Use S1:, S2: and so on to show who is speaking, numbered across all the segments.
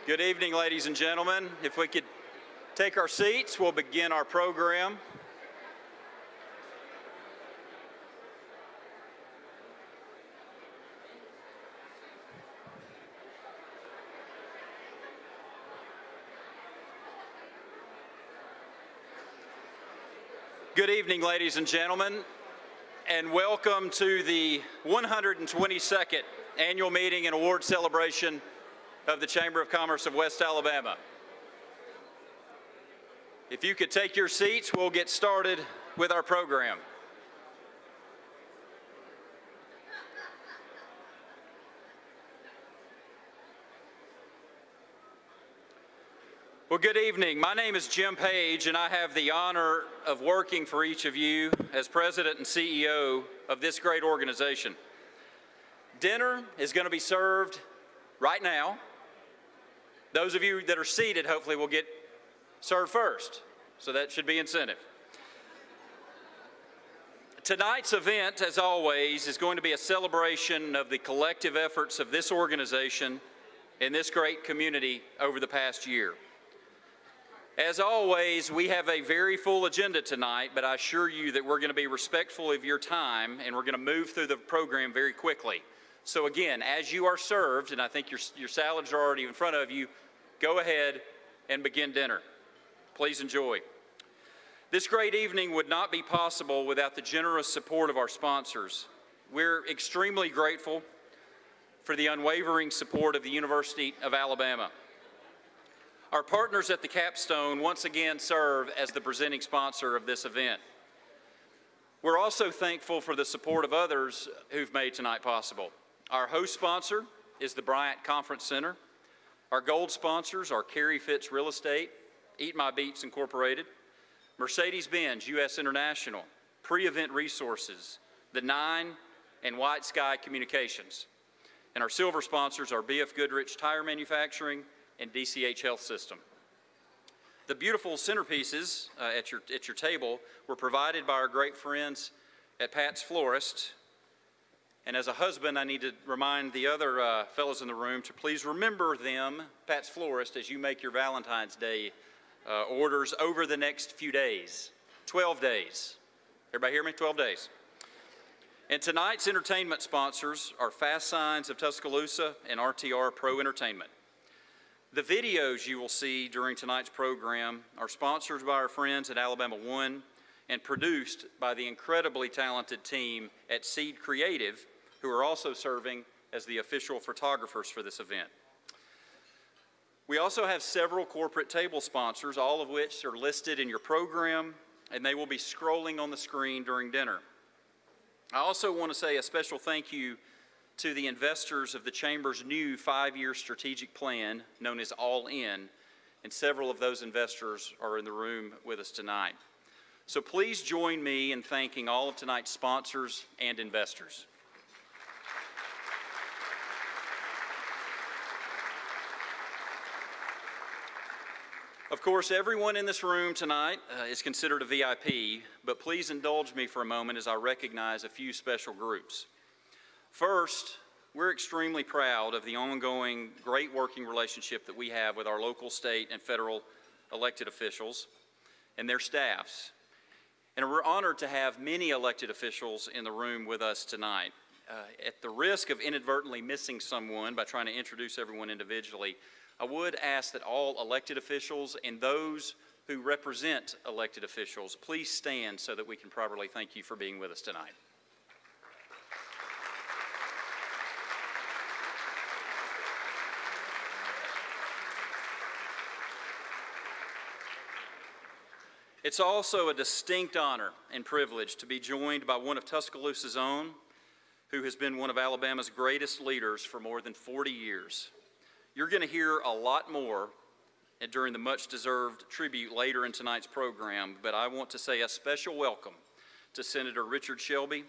S1: Good evening, ladies and gentlemen. If we could take our seats, we'll begin our program. Good evening, ladies and gentlemen, and welcome to the 122nd Annual Meeting and Award Celebration of the Chamber of Commerce of West Alabama. If you could take your seats, we'll get started with our program. Well, good evening. My name is Jim Page, and I have the honor of working for each of you as President and CEO of this great organization. Dinner is going to be served right now. Those of you that are seated, hopefully, will get served first, so that should be incentive. Tonight's event, as always, is going to be a celebration of the collective efforts of this organization and this great community over the past year. As always, we have a very full agenda tonight, but I assure you that we're going to be respectful of your time, and we're going to move through the program very quickly. So again, as you are served, and I think your salads are already in front of you, go ahead and begin dinner. Please enjoy. This great evening would not be possible without the generous support of our sponsors. We're extremely grateful for the unwavering support of the University of Alabama. Our partners at the capstone once again serve as the presenting sponsor of this event. We're also thankful for the support of others who've made tonight possible. Our host sponsor is the Bryant Conference Center. Our gold sponsors are Carey Fitz Real Estate, Eat My Beats Incorporated, Mercedes-Benz US International, Pre-Event Resources, The Nine, and White Sky Communications. And our silver sponsors are BF Goodrich Tire Manufacturing and DCH Health System. The beautiful centerpieces at your table were provided by our great friends at Pat's Florist. And as a husband, I need to remind the other fellows in the room to please remember them, Pat's Florist, as you make your Valentine's Day orders over the next few days. 12 days. Everybody hear me? 12 days. And tonight's entertainment sponsors are Fast Signs of Tuscaloosa and RTR Pro Entertainment. The videos you will see during tonight's program are sponsored by our friends at Alabama One and produced by the incredibly talented team at Seed Creative, who are also serving as the official photographers for this event. We also have several corporate table sponsors, all of which are listed in your program, and they will be scrolling on the screen during dinner. I also want to say a special thank you to the investors of the Chamber's new 5-year strategic plan, known as All In, and several of those investors are in the room with us tonight. So please join me in thanking all of tonight's sponsors and investors. Of course, everyone in this room tonight is considered a VIP, but please indulge me for a moment as I recognize a few special groups. First, we're extremely proud of the ongoing great working relationship that we have with our local, state, and federal elected officials and their staffs. And we're honored to have many elected officials in the room with us tonight. At the risk of inadvertently missing someone by trying to introduce everyone individually, I would ask that all elected officials and those who represent elected officials please stand so that we can properly thank you for being with us tonight. It's also a distinct honor and privilege to be joined by one of Tuscaloosa's own, who has been one of Alabama's greatest leaders for more than 40 years. You're going to hear a lot more during the much-deserved tribute later in tonight's program, but I want to say a special welcome to Senator Richard Shelby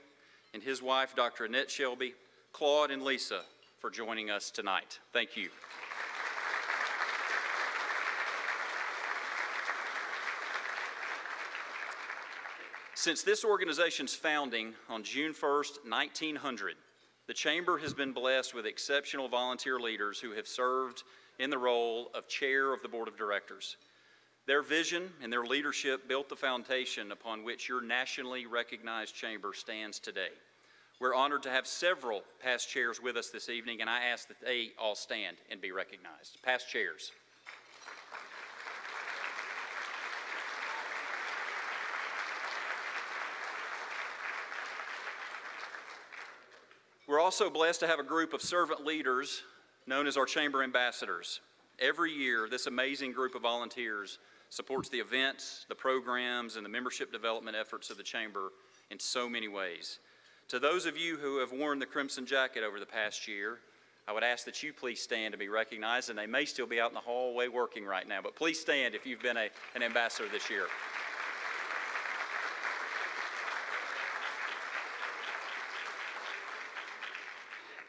S1: and his wife, Dr. Annette Shelby, Claude, and Lisa for joining us tonight. Thank you. Since this organization's founding on June 1st, 1900, the Chamber has been blessed with exceptional volunteer leaders who have served in the role of Chair of the Board of Directors. Their vision and their leadership built the foundation upon which your nationally recognized chamber stands today. We're honored to have several past chairs with us this evening, and I ask that they all stand and be recognized. Past chairs. We're also blessed to have a group of servant leaders known as our chamber ambassadors. Every year, this amazing group of volunteers supports the events, the programs, and the membership development efforts of the chamber in so many ways. To those of you who have worn the crimson jacket over the past year, I would ask that you please stand to be recognized, and they may still be out in the hallway working right now, but please stand if you've been an ambassador this year.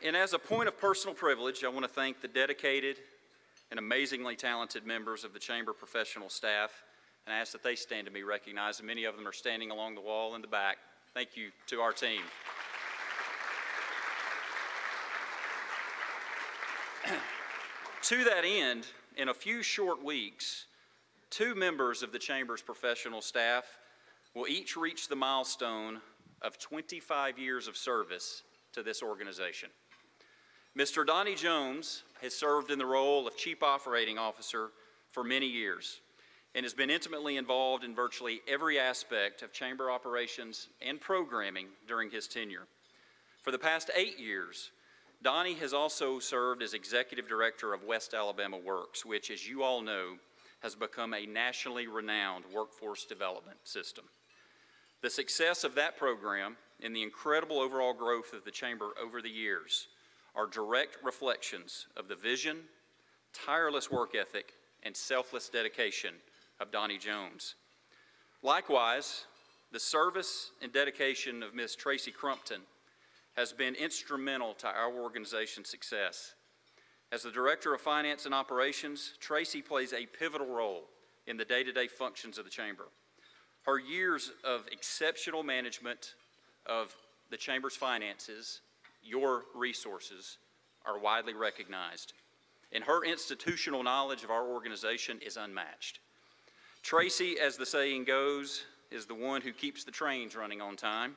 S1: And as a point of personal privilege, I want to thank the dedicated and amazingly talented members of the chamber professional staff, and I ask that they stand to be recognized, and many of them are standing along the wall in the back. Thank you to our team. To that end, in a few short weeks, 2 members of the chamber's professional staff will each reach the milestone of 25 years of service to this organization. Mr. Donnie Jones has served in the role of Chief Operating Officer for many years and has been intimately involved in virtually every aspect of chamber operations and programming during his tenure. For the past 8 years, Donnie has also served as Executive Director of West Alabama Works, which, as you all know, has become a nationally renowned workforce development system. The success of that program and the incredible overall growth of the chamber over the years are direct reflections of the vision, tireless work ethic, and selfless dedication of Donnie Jones. Likewise, the service and dedication of Ms. Tracy Crumpton has been instrumental to our organization's success. As the Director of Finance and Operations, Tracy plays a pivotal role in the day-to-day functions of the chamber. Her years of exceptional management of the chamber's finances, your resources, are widely recognized, and her institutional knowledge of our organization is unmatched. Tracy, as the saying goes, is the one who keeps the trains running on time,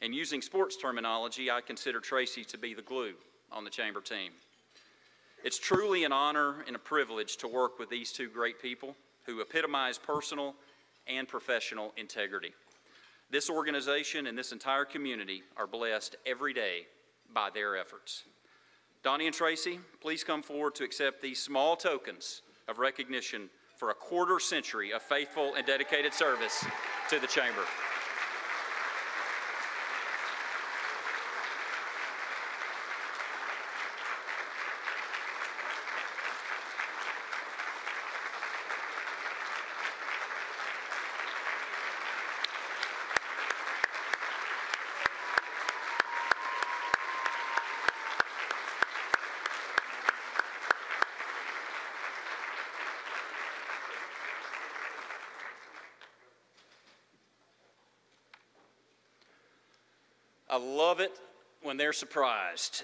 S1: and using sports terminology, I consider Tracy to be the glue on the chamber team. It's truly an honor and a privilege to work with these 2 great people who epitomize personal and professional integrity. This organization and this entire community are blessed every day by their efforts. Donnie and Tracy, please come forward to accept these small tokens of recognition for a quarter century of faithful and dedicated service to the chamber. I love it when they're surprised.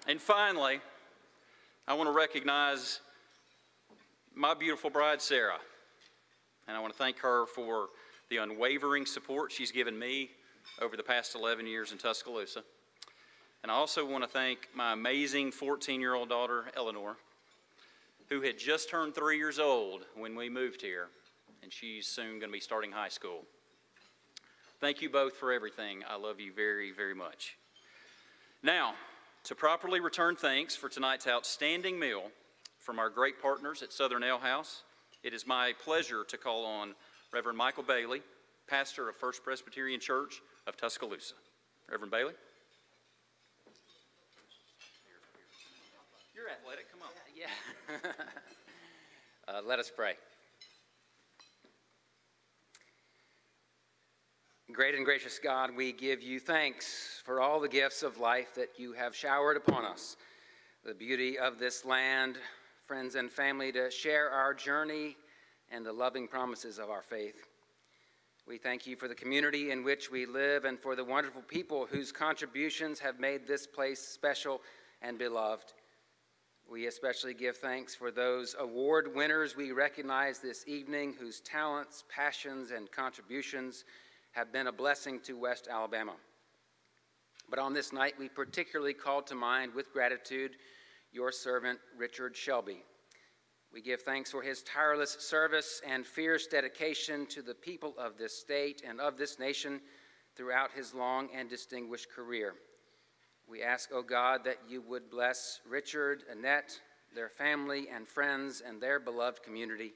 S1: And finally, I want to recognize my beautiful bride, Sarah. And I want to thank her for the unwavering support she's given me over the past 11 years in Tuscaloosa. And I also want to thank my amazing 14-year-old daughter, Eleanor, who had just turned 3 years old when we moved here, and she's soon going to be starting high school. Thank you both for everything. I love you very, very much. Now, to properly return thanks for tonight's outstanding meal from our great partners at Southern Ale House, it is my pleasure to call on Reverend Michael Bailey, pastor of First Presbyterian Church of Tuscaloosa. Reverend Bailey? You're athletic, come on.
S2: Yeah. Let us pray. Great and gracious God, we give you thanks for all the gifts of life that you have showered upon us, the beauty of this land, friends and family to share our journey, and the loving promises of our faith. We thank you for the community in which we live and for the wonderful people whose contributions have made this place special and beloved. We especially give thanks for those award winners we recognize this evening whose talents, passions, and contributions have been a blessing to West Alabama. But on this night, we particularly call to mind with gratitude your servant, Richard Shelby. We give thanks for his tireless service and fierce dedication to the people of this state and of this nation throughout his long and distinguished career. We ask, O God, that you would bless Richard, Annette, their family and friends, and their beloved community.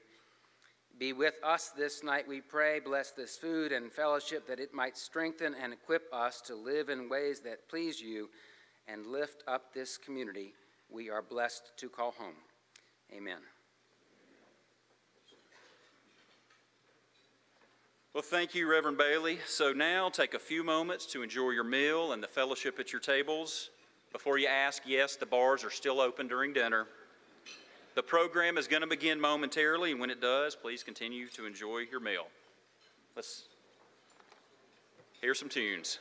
S2: Be with us this night, we pray. Bless this food and fellowship, that it might strengthen and equip us to live in ways that please you and lift up this community we are blessed to call home. Amen.
S1: Well, thank you, Reverend Bailey. So now take a few moments to enjoy your meal and the fellowship at your tables. Before you ask, yes, the bars are still open during dinner. The program is going to begin momentarily, and when it does, please continue to enjoy your meal. Let's hear some tunes.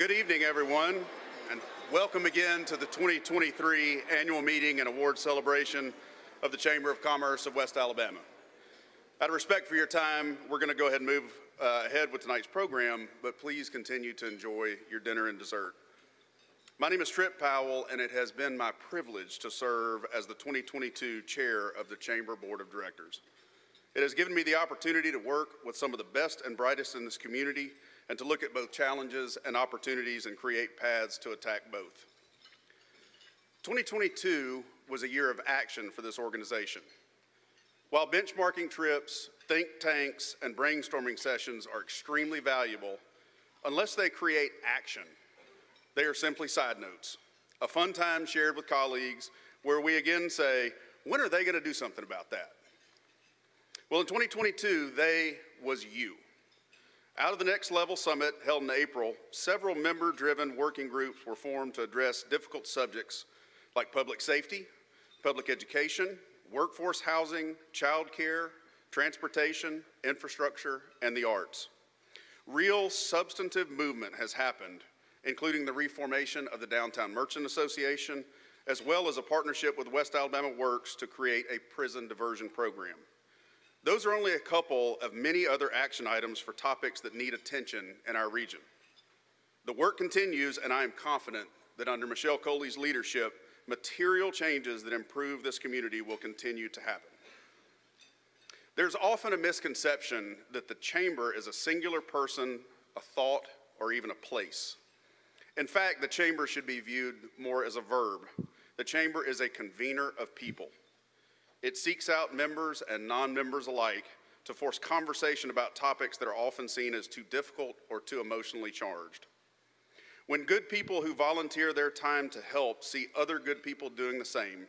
S3: Good evening, everyone, and welcome again to the 2023 annual meeting and award celebration of the Chamber of Commerce of West Alabama. Out of respect for your time, we're going to go ahead and move ahead with tonight's program, but please continue to enjoy your dinner and dessert. My name is Trip Powell, and it has been my privilege to serve as the 2022 chair of the Chamber Board of Directors. It has given me the opportunity to work with some of the best and brightest in this community and to look at both challenges and opportunities and create paths to attack both. 2022 was a year of action for this organization. While benchmarking trips, think tanks, and brainstorming sessions are extremely valuable, unless they create action, they are simply side notes, a fun time shared with colleagues where we again say, when are they going to do something about that? Well, in 2022, they was you. Out of the Next Level Summit held in April, several member-driven working groups were formed to address difficult subjects like public safety, public education, workforce housing, child care, transportation, infrastructure, and the arts. Real substantive movement has happened, including the reformation of the Downtown Merchant Association, as well as a partnership with West Alabama Works to create a prison diversion program. Those are only a couple of many other action items for topics that need attention in our region. The work continues, and I am confident that under Michelle Coley's leadership, material changes that improve this community will continue to happen. There's often a misconception that the Chamber is a singular person, a thought, or even a place. In fact, the Chamber should be viewed more as a verb. The Chamber is a convener of people. It seeks out members and non-members alike to force conversation about topics that are often seen as too difficult or too emotionally charged. When good people who volunteer their time to help see other good people doing the same,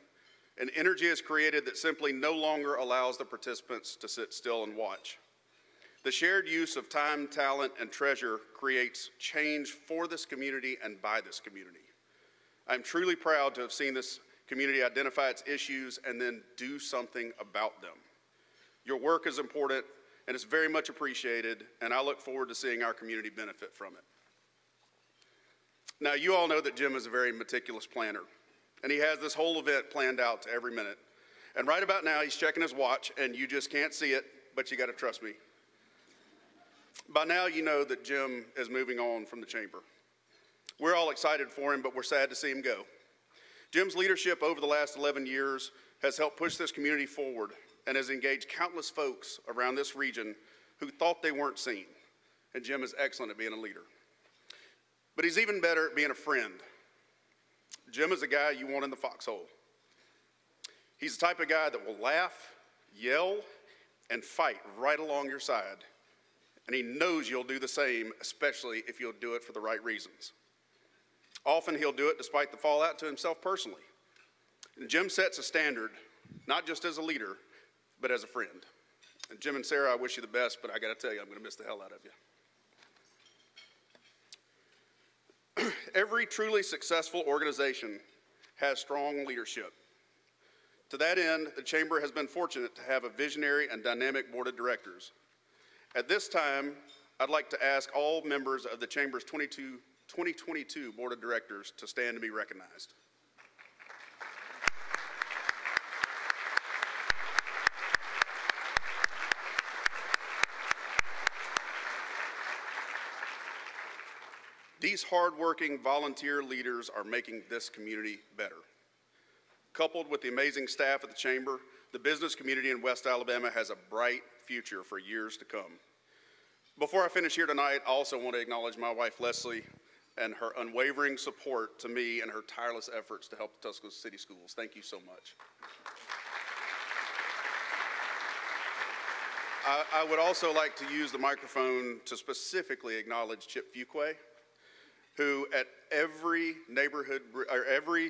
S3: an energy is created that simply no longer allows the participants to sit still and watch. The shared use of time, talent, and treasure creates change for this community and by this community. I'm truly proud to have seen this community identify its issues and then do something about them. Your work is important and it's very much appreciated, and I look forward to seeing our community benefit from it. Now, you all know that Jim is a very meticulous planner, and he has this whole event planned out to every minute. And right about now, he's checking his watch, and you just can't see it, but you gotta trust me. By now, you know that Jim is moving on from the Chamber. We're all excited for him, but we're sad to see him go. Jim's leadership over the last 11 years has helped push this community forward and has engaged countless folks around this region who thought they weren't seen. And Jim is excellent at being a leader. But he's even better at being a friend. Jim is a guy you want in the foxhole. He's the type of guy that will laugh, yell, and fight right along your side. And he knows you'll do the same, especially if you'll do it for the right reasons. Often he'll do it despite the fallout to himself personally. And Jim sets a standard, not just as a leader, but as a friend. And Jim and Sarah, I wish you the best, but I gotta tell you, I'm gonna miss the hell out of you. Every truly successful organization has strong leadership. To that end, the Chamber has been fortunate to have a visionary and dynamic board of directors. At this time, I'd like to ask all members of the Chamber's 2022 Board of Directors to stand to be recognized. These hardworking volunteer leaders are making this community better. Coupled with the amazing staff at the Chamber, the business community in West Alabama has a bright future for years to come. Before I finish here tonight, I also want to acknowledge my wife, Leslie, and her unwavering support to me and her tireless efforts to help the Tuscaloosa City Schools. Thank you so much. I would also like to use the microphone to specifically acknowledge Chip Fuquay, who at every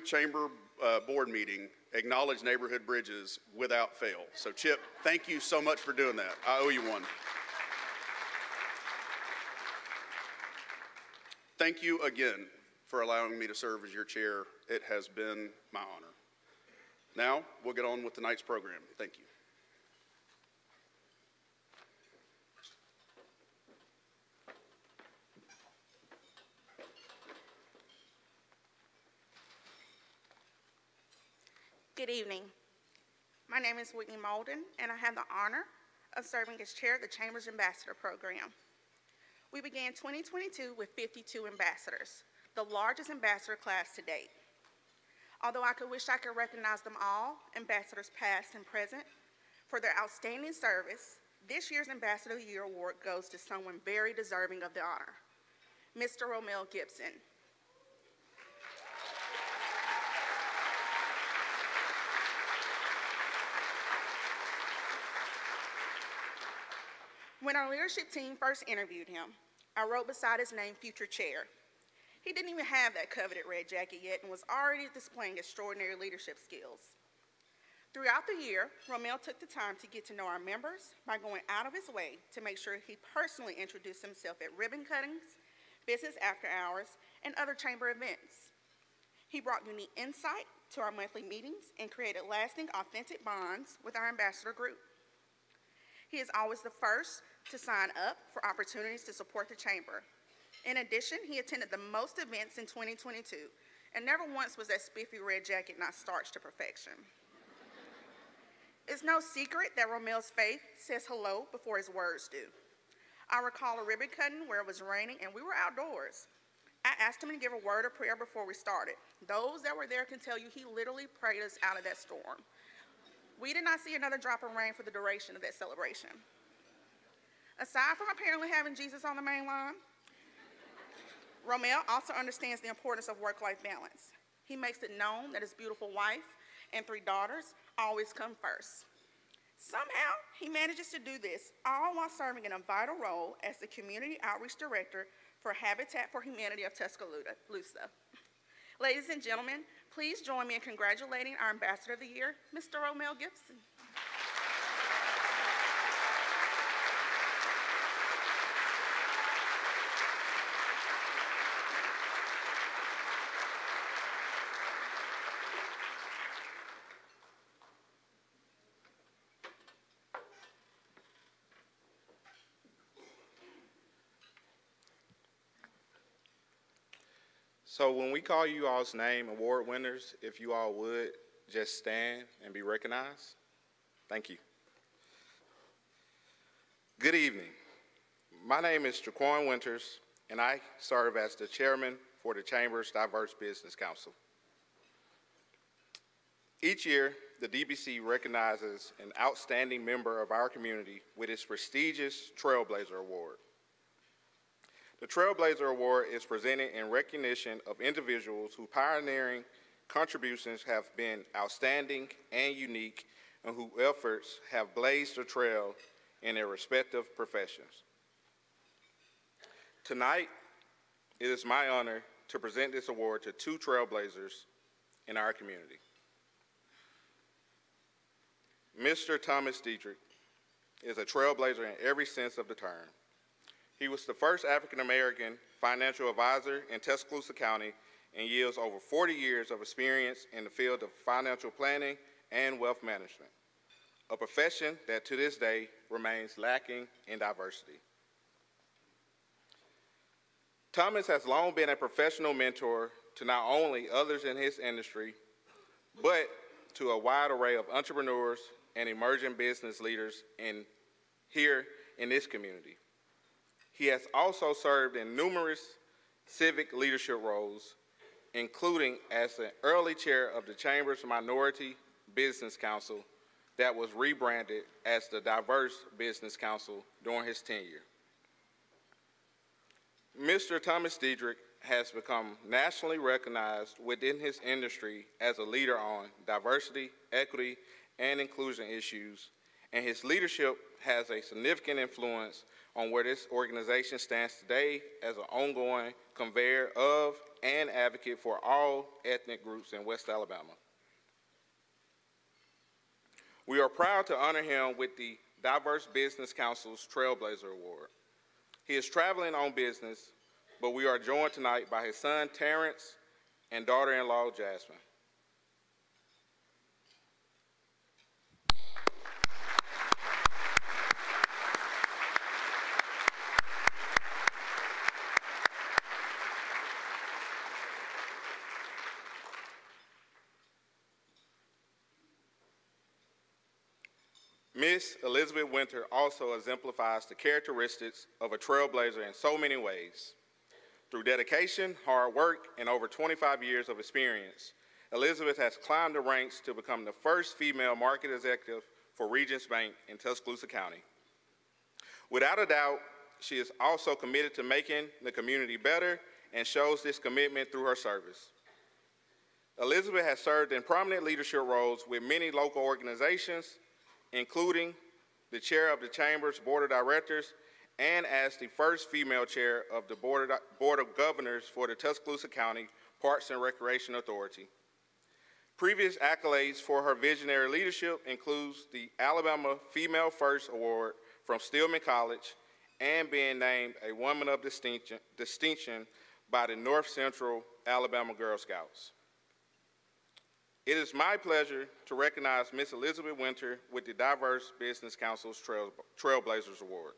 S3: Chamber board meeting acknowledged neighborhood bridges without fail. So Chip, thank you so much for doing that. I owe you one. Thank you again for allowing me to serve as your chair. It has been my honor. Now, we'll get on with tonight's program. Thank you.
S4: Good evening. My name is Whitney Molden, and I have the honor of serving as chair of the Chamber's Ambassador Program. We began 2022 with 52 ambassadors, the largest ambassador class to date. Although I wish I could recognize them all, ambassadors past and present, for their outstanding service, this year's Ambassador of the Year award goes to someone very deserving of the honor, Mr. Romel Gibson. When our leadership team first interviewed him, I wrote beside his name, Future Chair. He didn't even have that coveted red jacket yet and was already displaying extraordinary leadership skills. Throughout the year, Romel took the time to get to know our members by going out of his way to make sure he personally introduced himself at ribbon cuttings, business after hours, and other chamber events. He brought unique insight to our monthly meetings and created lasting, authentic bonds with our ambassador group. He is always the first to sign up for opportunities to support the chamber. In addition, he attended the most events in 2022, and never once was that spiffy red jacket not starched to perfection. It's no secret that Romel's faith says hello before his words do. I recall a ribbon cutting where it was raining and we were outdoors. I asked him to give a word of prayer before we started. Those that were there can tell you he literally prayed us out of that storm. We did not see another drop of rain for the duration of that celebration. Aside from apparently having Jesus on the main line, Romel also understands the importance of work-life balance. He makes it known that his beautiful wife and 3 daughters always come first. Somehow, he manages to do this, all while serving in a vital role as the Community Outreach Director for Habitat for Humanity of Tuscaloosa. Ladies and gentlemen, please join me in congratulating our Ambassador of the Year, Mr. Romel Gibson.
S5: So when we call you all's name, award winners, if you all would just stand and be recognized. Thank you. Good evening. My name is Jaquan Winters, and I serve as the chairman for the Chamber's Diverse Business Council. Each year, the DBC recognizes an outstanding member of our community with its prestigious Trailblazer Award. The Trailblazer Award is presented in recognition of individuals whose pioneering contributions have been outstanding and unique, and whose efforts have blazed a trail in their respective professions. Tonight, it is my honor to present this award to 2 trailblazers in our community. Mr. Thomas Dietrich is a trailblazer in every sense of the term. He was the first African-American financial advisor in Tuscaloosa County and yields over 40 years of experience in the field of financial planning and wealth management, a profession that to this day remains lacking in diversity. Thomas has long been a professional mentor to not only others in his industry, but to a wide array of entrepreneurs and emerging business leaders here in this community. He has also served in numerous civic leadership roles, including as an early chair of the Chamber's Minority Business Council that was rebranded as the Diverse Business Council during his tenure. Mr. Thomas Dietrich has become nationally recognized within his industry as a leader on diversity, equity, and inclusion issues, and his leadership has a significant influence on where this organization stands today as an ongoing conveyor of and advocate for all ethnic groups in West Alabama. We are proud to honor him with the Diverse Business Council's Trailblazer Award. He is traveling on business, but we are joined tonight by his son, Terrence, and daughter-in-law, Jasmine. Miss Elizabeth Winter also exemplifies the characteristics of a trailblazer in so many ways. Through dedication, hard work, and over 25 years of experience, Elizabeth has climbed the ranks to become the first female market executive for Regions Bank in Tuscaloosa County. Without a doubt, she is also committed to making the community better and shows this commitment through her service. Elizabeth has served in prominent leadership roles with many local organizations, including the chair of the Chamber's Board of Directors and as the first female chair of the Board of Governors for the Tuscaloosa County Parks and Recreation Authority. Previous accolades for her visionary leadership includes the Alabama Female First Award from Stillman College and being named a Woman of Distinction by the North Central Alabama Girl Scouts. It is my pleasure to recognize Ms. Elizabeth Winter with the Diverse Business Council's Trailblazers Award.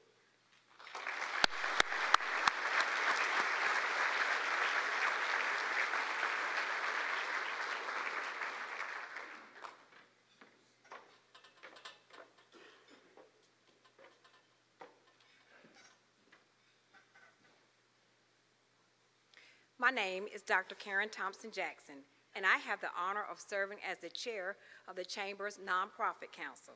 S6: My name is Dr. Karen Thompson Jackson, and I have the honor of serving as the chair of the Chamber's Nonprofit Council.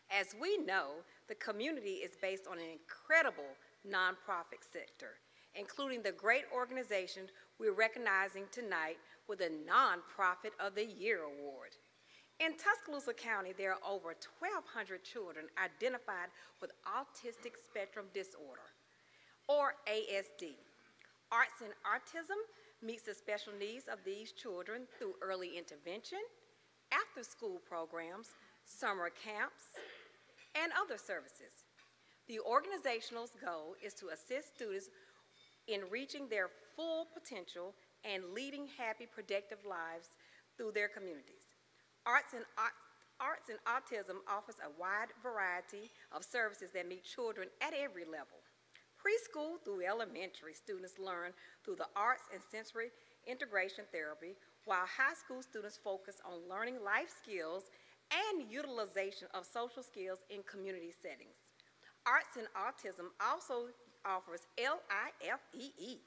S6: As we know, the community is based on an incredible nonprofit sector, including the great organization we're recognizing tonight with the Nonprofit of the Year Award. In Tuscaloosa County, there are over 1,200 children identified with autistic spectrum disorder, or ASD. Arts and Autism meets the special needs of these children through early intervention, after-school programs, summer camps, and other services. The organizational goal is to assist students in reaching their full potential and leading happy, productive lives through their communities. Arts and Autism offers a wide variety of services that meet children at every level. Preschool through elementary, students learn through the arts and sensory integration therapy, while high school students focus on learning life skills and utilization of social skills in community settings. Arts and Autism also offers LIFEE.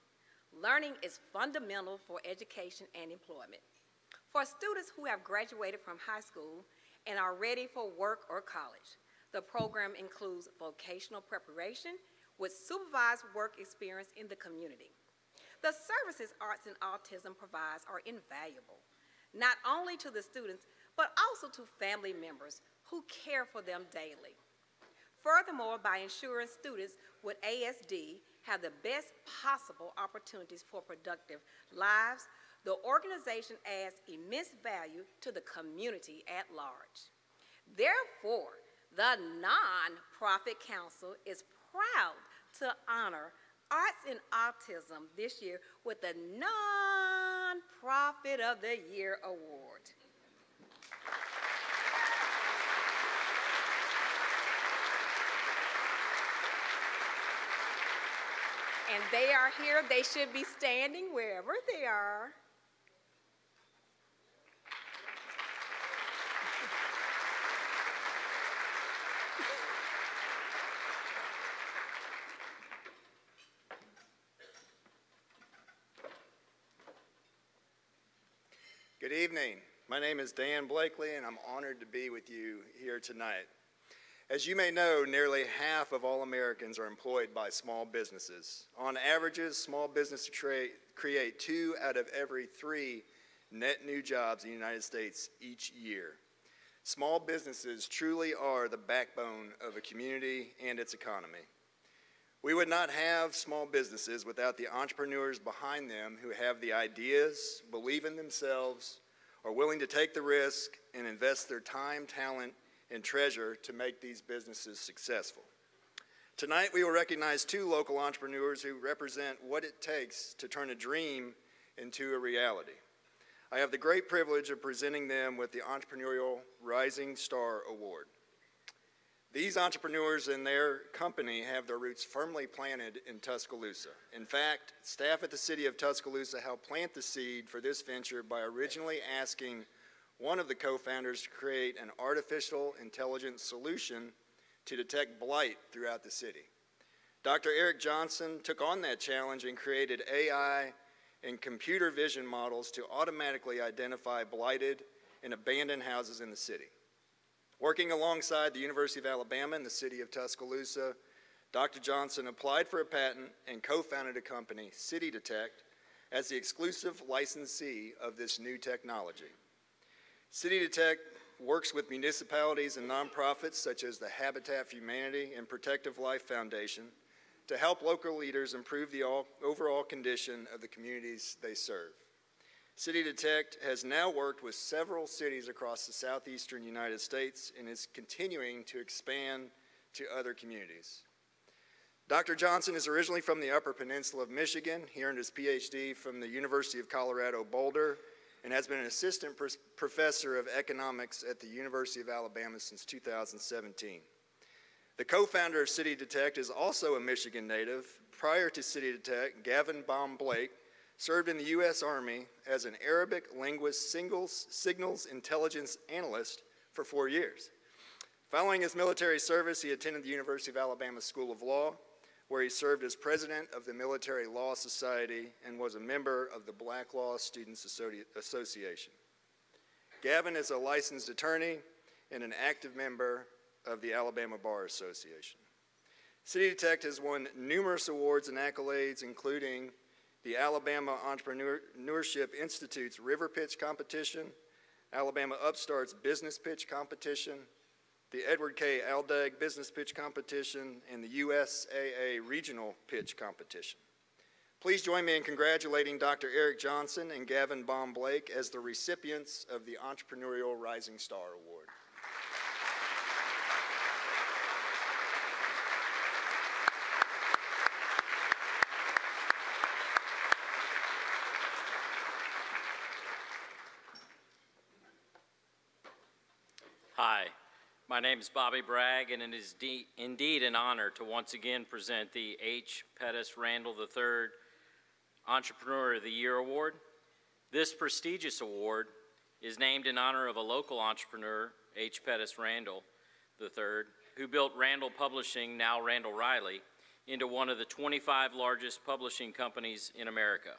S6: Learning is fundamental for education and employment. For students who have graduated from high school and are ready for work or college, the program includes vocational preparation with supervised work experience in the community. The services Arts and Autism provides are invaluable, not only to the students, but also to family members who care for them daily. Furthermore, by ensuring students with ASD have the best possible opportunities for productive lives, the organization adds immense value to the community at large. Therefore, the Nonprofit Council is proud to honor Arts and Autism this year with the Nonprofit of the Year Award. And they are here. They should be standing wherever they are.
S7: Good evening. My name is Dan Blakely, and I'm honored to be with you here tonight. As you may know, nearly half of all Americans are employed by small businesses. On averages, small businesses create 2 out of every 3 net new jobs in the United States each year. Small businesses truly are the backbone of a community and its economy. We would not have small businesses without the entrepreneurs behind them who have the ideas, believe in themselves, are willing to take the risk, and invest their time, talent, and treasure to make these businesses successful. Tonight, we will recognize 2 local entrepreneurs who represent what it takes to turn a dream into a reality. I have the great privilege of presenting them with the Entrepreneurial Rising Star Award. These entrepreneurs and their company have their roots firmly planted in Tuscaloosa. In fact, staff at the City of Tuscaloosa helped plant the seed for this venture by originally asking one of the co-founders to create an artificial intelligence solution to detect blight throughout the city. Dr. Eric Johnson took on that challenge and created AI and computer vision models to automatically identify blighted and abandoned houses in the city. Working alongside the University of Alabama and the city of Tuscaloosa, Dr. Johnson applied for a patent and co-founded a company, City Detect, as the exclusive licensee of this new technology. City Detect works with municipalities and nonprofits such as the Habitat for Humanity and Protective Life Foundation to help local leaders improve the overall condition of the communities they serve. City Detect has now worked with several cities across the southeastern United States and is continuing to expand to other communities. Dr. Johnson is originally from the Upper Peninsula of Michigan. He earned his PhD from the University of Colorado Boulder and has been an assistant professor of economics at the University of Alabama since 2017. The co-founder of City Detect is also a Michigan native. Prior to City Detect, Gavin Baum Blake served in the U.S. Army as an Arabic linguist signals intelligence analyst for 4 years. Following his military service, he attended the University of Alabama School of Law, where he served as president of the Military Law Society and was a member of the Black Law Students Association. Gavin is a licensed attorney and an active member of the Alabama Bar Association. City Detect has won numerous awards and accolades, including the Alabama Entrepreneurship Institute's River Pitch Competition, Alabama Upstart's Business Pitch Competition, the Edward K. Aldag Business Pitch Competition, and the USAA Regional Pitch Competition. Please join me in congratulating Dr. Eric Johnson and Gavin Baum Blake as the recipients of the Entrepreneurial Rising Star Award.
S8: Hi, my name is Bobby Bragg, and it is indeed an honor to once again present the H. Pettis Randall III Entrepreneur of the Year Award. This prestigious award is named in honor of a local entrepreneur, H. Pettis Randall III, who built Randall Publishing, now Randall Riley, into one of the 25 largest publishing companies in America.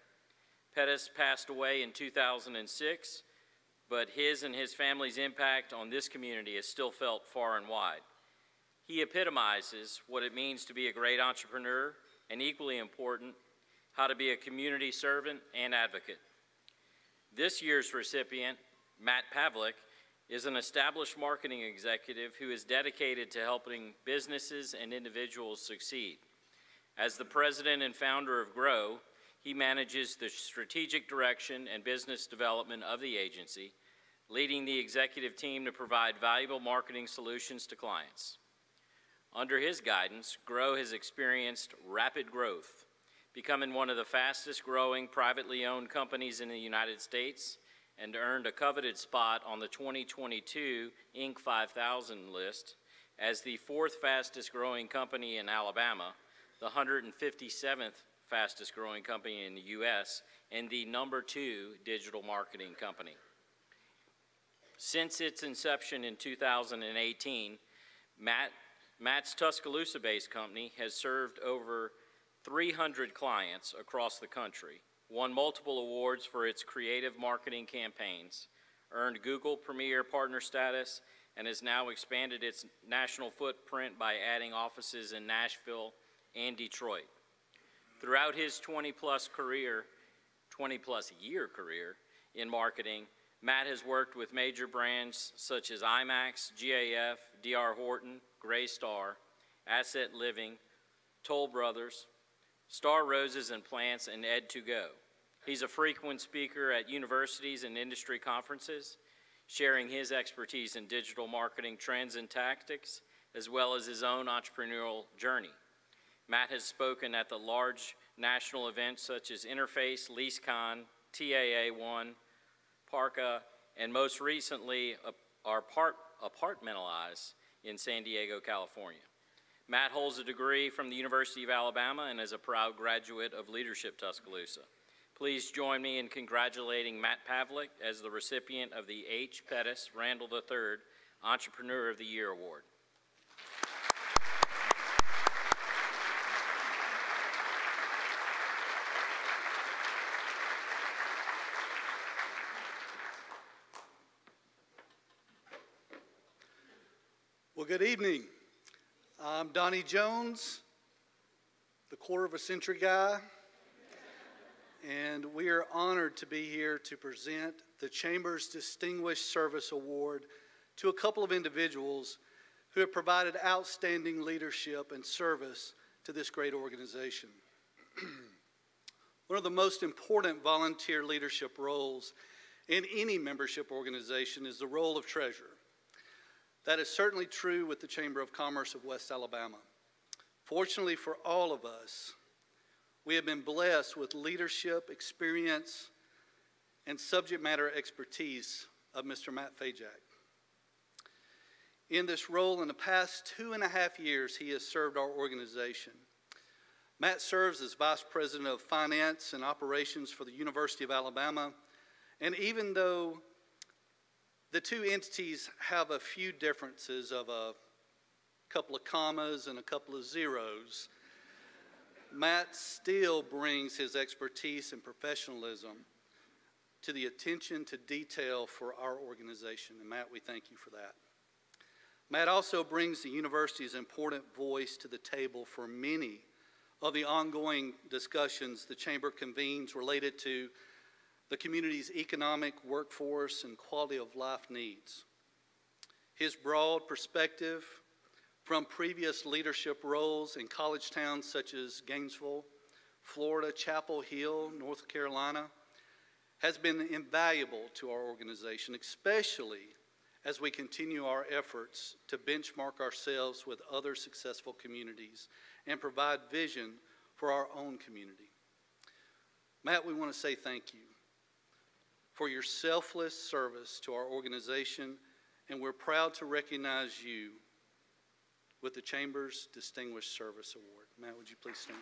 S8: Pettis passed away in 2006, but his and his family's impact on this community is still felt far and wide. He epitomizes what it means to be a great entrepreneur, and equally important, how to be a community servant and advocate. This year's recipient, Matt Pavlik, is an established marketing executive who is dedicated to helping businesses and individuals succeed. As the president and founder of GROW, he manages the strategic direction and business development of the agency, leading the executive team to provide valuable marketing solutions to clients. Under his guidance, GROW has experienced rapid growth, becoming one of the fastest growing privately owned companies in the United States, and earned a coveted spot on the 2022 Inc. 5000 list as the fourth fastest growing company in Alabama, the 157th fastest growing company in the U.S., and the #2 digital marketing company. Since its inception in 2018, Matt's Tuscaloosa-based company has served over 300 clients across the country, won multiple awards for its creative marketing campaigns, earned Google Premier Partner status, and has now expanded its national footprint by adding offices in Nashville and Detroit. Throughout his 20-plus year career in marketing, Matt has worked with major brands such as IMAX, GAF, D.R. Horton, Gray Star, Asset Living, Toll Brothers, Star Roses and Plants, and Ed2Go. He's a frequent speaker at universities and industry conferences, sharing his expertise in digital marketing trends and tactics, as well as his own entrepreneurial journey. Matt has spoken at the large national events such as Interface, LeaseCon, TAA1, Parka, and most recently, Apartmentalize in San Diego, California. Matt holds a degree from the University of Alabama and is a proud graduate of Leadership Tuscaloosa. Please join me in congratulating Matt Pavlik as the recipient of the H. Pettis Randall III Entrepreneur of the Year Award.
S9: Well, good evening. I'm Donnie Jones, the quarter of a century guy, and we are honored to be here to present the Chamber's Distinguished Service Award to a couple of individuals who have provided outstanding leadership and service to this great organization. One of the most important volunteer leadership roles in any membership organization is the role of treasurer. That is certainly true with the Chamber of Commerce of West Alabama. Fortunately for all of us, we have been blessed with leadership, experience, and subject matter expertise of Mr. Matt Fajak. In this role, in the past 2.5 years, he has served our organization. Matt serves as Vice President of Finance and Operations for the University of Alabama, and even though the two entities have a few differences of a couple of commas and a couple of zeros, Matt still brings his expertise and professionalism to the attention to detail for our organization. And Matt, we thank you for that. Matt also brings the university's important voice to the table for many of the ongoing discussions the Chamber convenes related to the community's economic, workforce, and quality of life needs. His broad perspective from previous leadership roles in college towns such as Gainesville, Florida, Chapel Hill, North Carolina, has been invaluable to our organization, especially as we continue our efforts to benchmark ourselves with other successful communities and provide vision for our own community. Matt, we want to say thank you for your selfless service to our organization, and we're proud to recognize you with the Chamber's Distinguished Service Award. Matt, would you please stand?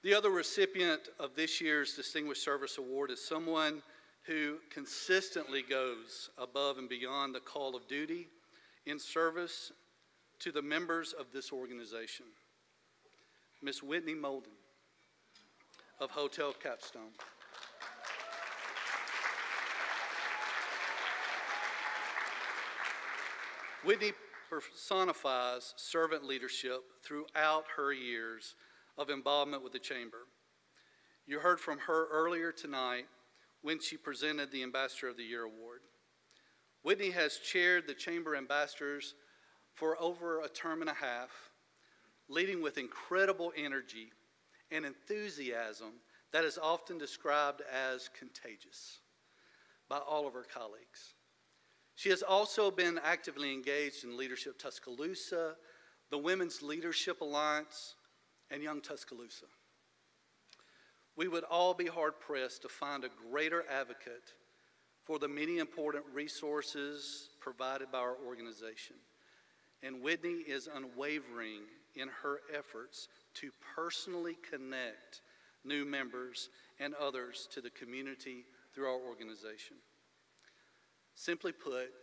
S9: The other recipient of this year's Distinguished Service Award is someone who consistently goes above and beyond the call of duty in service to the members of this organization. Miss Whitney Molden of Hotel Capstone. Whitney personifies servant leadership throughout her years of involvement with the Chamber. You heard from her earlier tonight when she presented the Ambassador of the Year Award. Whitney has chaired the Chamber Ambassadors for over a term and a half, leading with incredible energy and enthusiasm that is often described as contagious by all of her colleagues. She has also been actively engaged in Leadership Tuscaloosa, the Women's Leadership Alliance, and Young Tuscaloosa. We would all be hard-pressed to find a greater advocate for the many important resources provided by our organization. And Whitney is unwavering in her efforts to personally connect new members and others to the community through our organization. Simply put,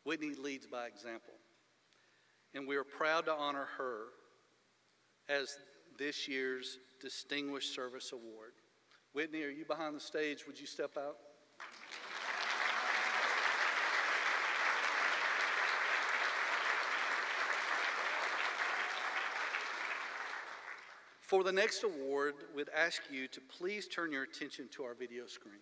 S9: Whitney leads by example, and we are proud to honor her as this year's Distinguished Service Award. Whitney, are you behind the stage? Would you step out? For the next award, we'd ask you to please turn your attention to our video screen.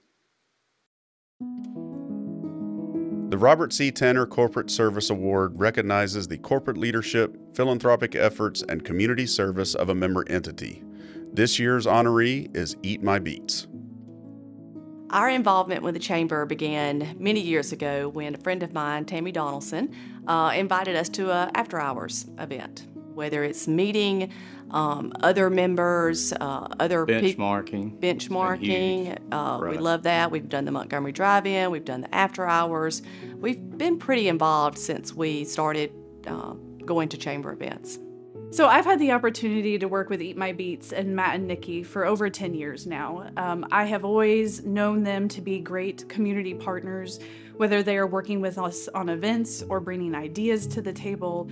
S10: The Robert C. Tanner Corporate Service Award recognizes the corporate leadership, philanthropic efforts, and community service of a member entity. This year's honoree is Eat My Beets.
S11: Our involvement with the Chamber began many years ago when a friend of mine, Tammy Donaldson, invited us to an after-hours event. Whether it's meeting other members, other
S12: benchmarking.
S11: We love that. We've done the Montgomery Drive-In. We've done the after hours. We've been pretty involved since we started going to Chamber events.
S13: So I've had the opportunity to work with Eat My Beets and Matt and Nikki for over 10 years now. I have always known them to be great community partners. Whether they are working with us on events or bringing ideas to the table,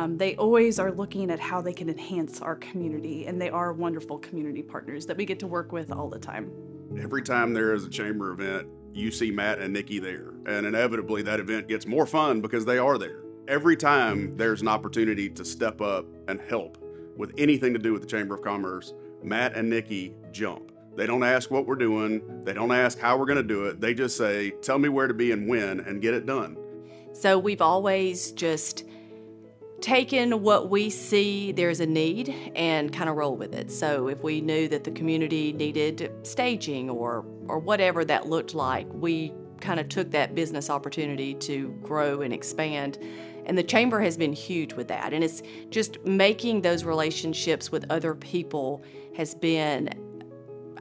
S13: they always are looking at how they can enhance our community, and they are wonderful community partners that we get to work with all the time.
S10: Every time there is a chamber event, you see Matt and Nikki there, and inevitably that event gets more fun because they are there. Every time there's an opportunity to step up and help with anything to do with the Chamber of Commerce, Matt and Nikki jump. They don't ask what we're doing. They don't ask how we're going to do it. They just say, tell me where to be and when, and get it done.
S11: So we've always just taken what we see there's a need and kind of roll with it. So if we knew that the community needed staging or whatever that looked like, we kind of took that business opportunity to grow and expand. And the chamber has been huge with that. And it's just making those relationships with other people has been,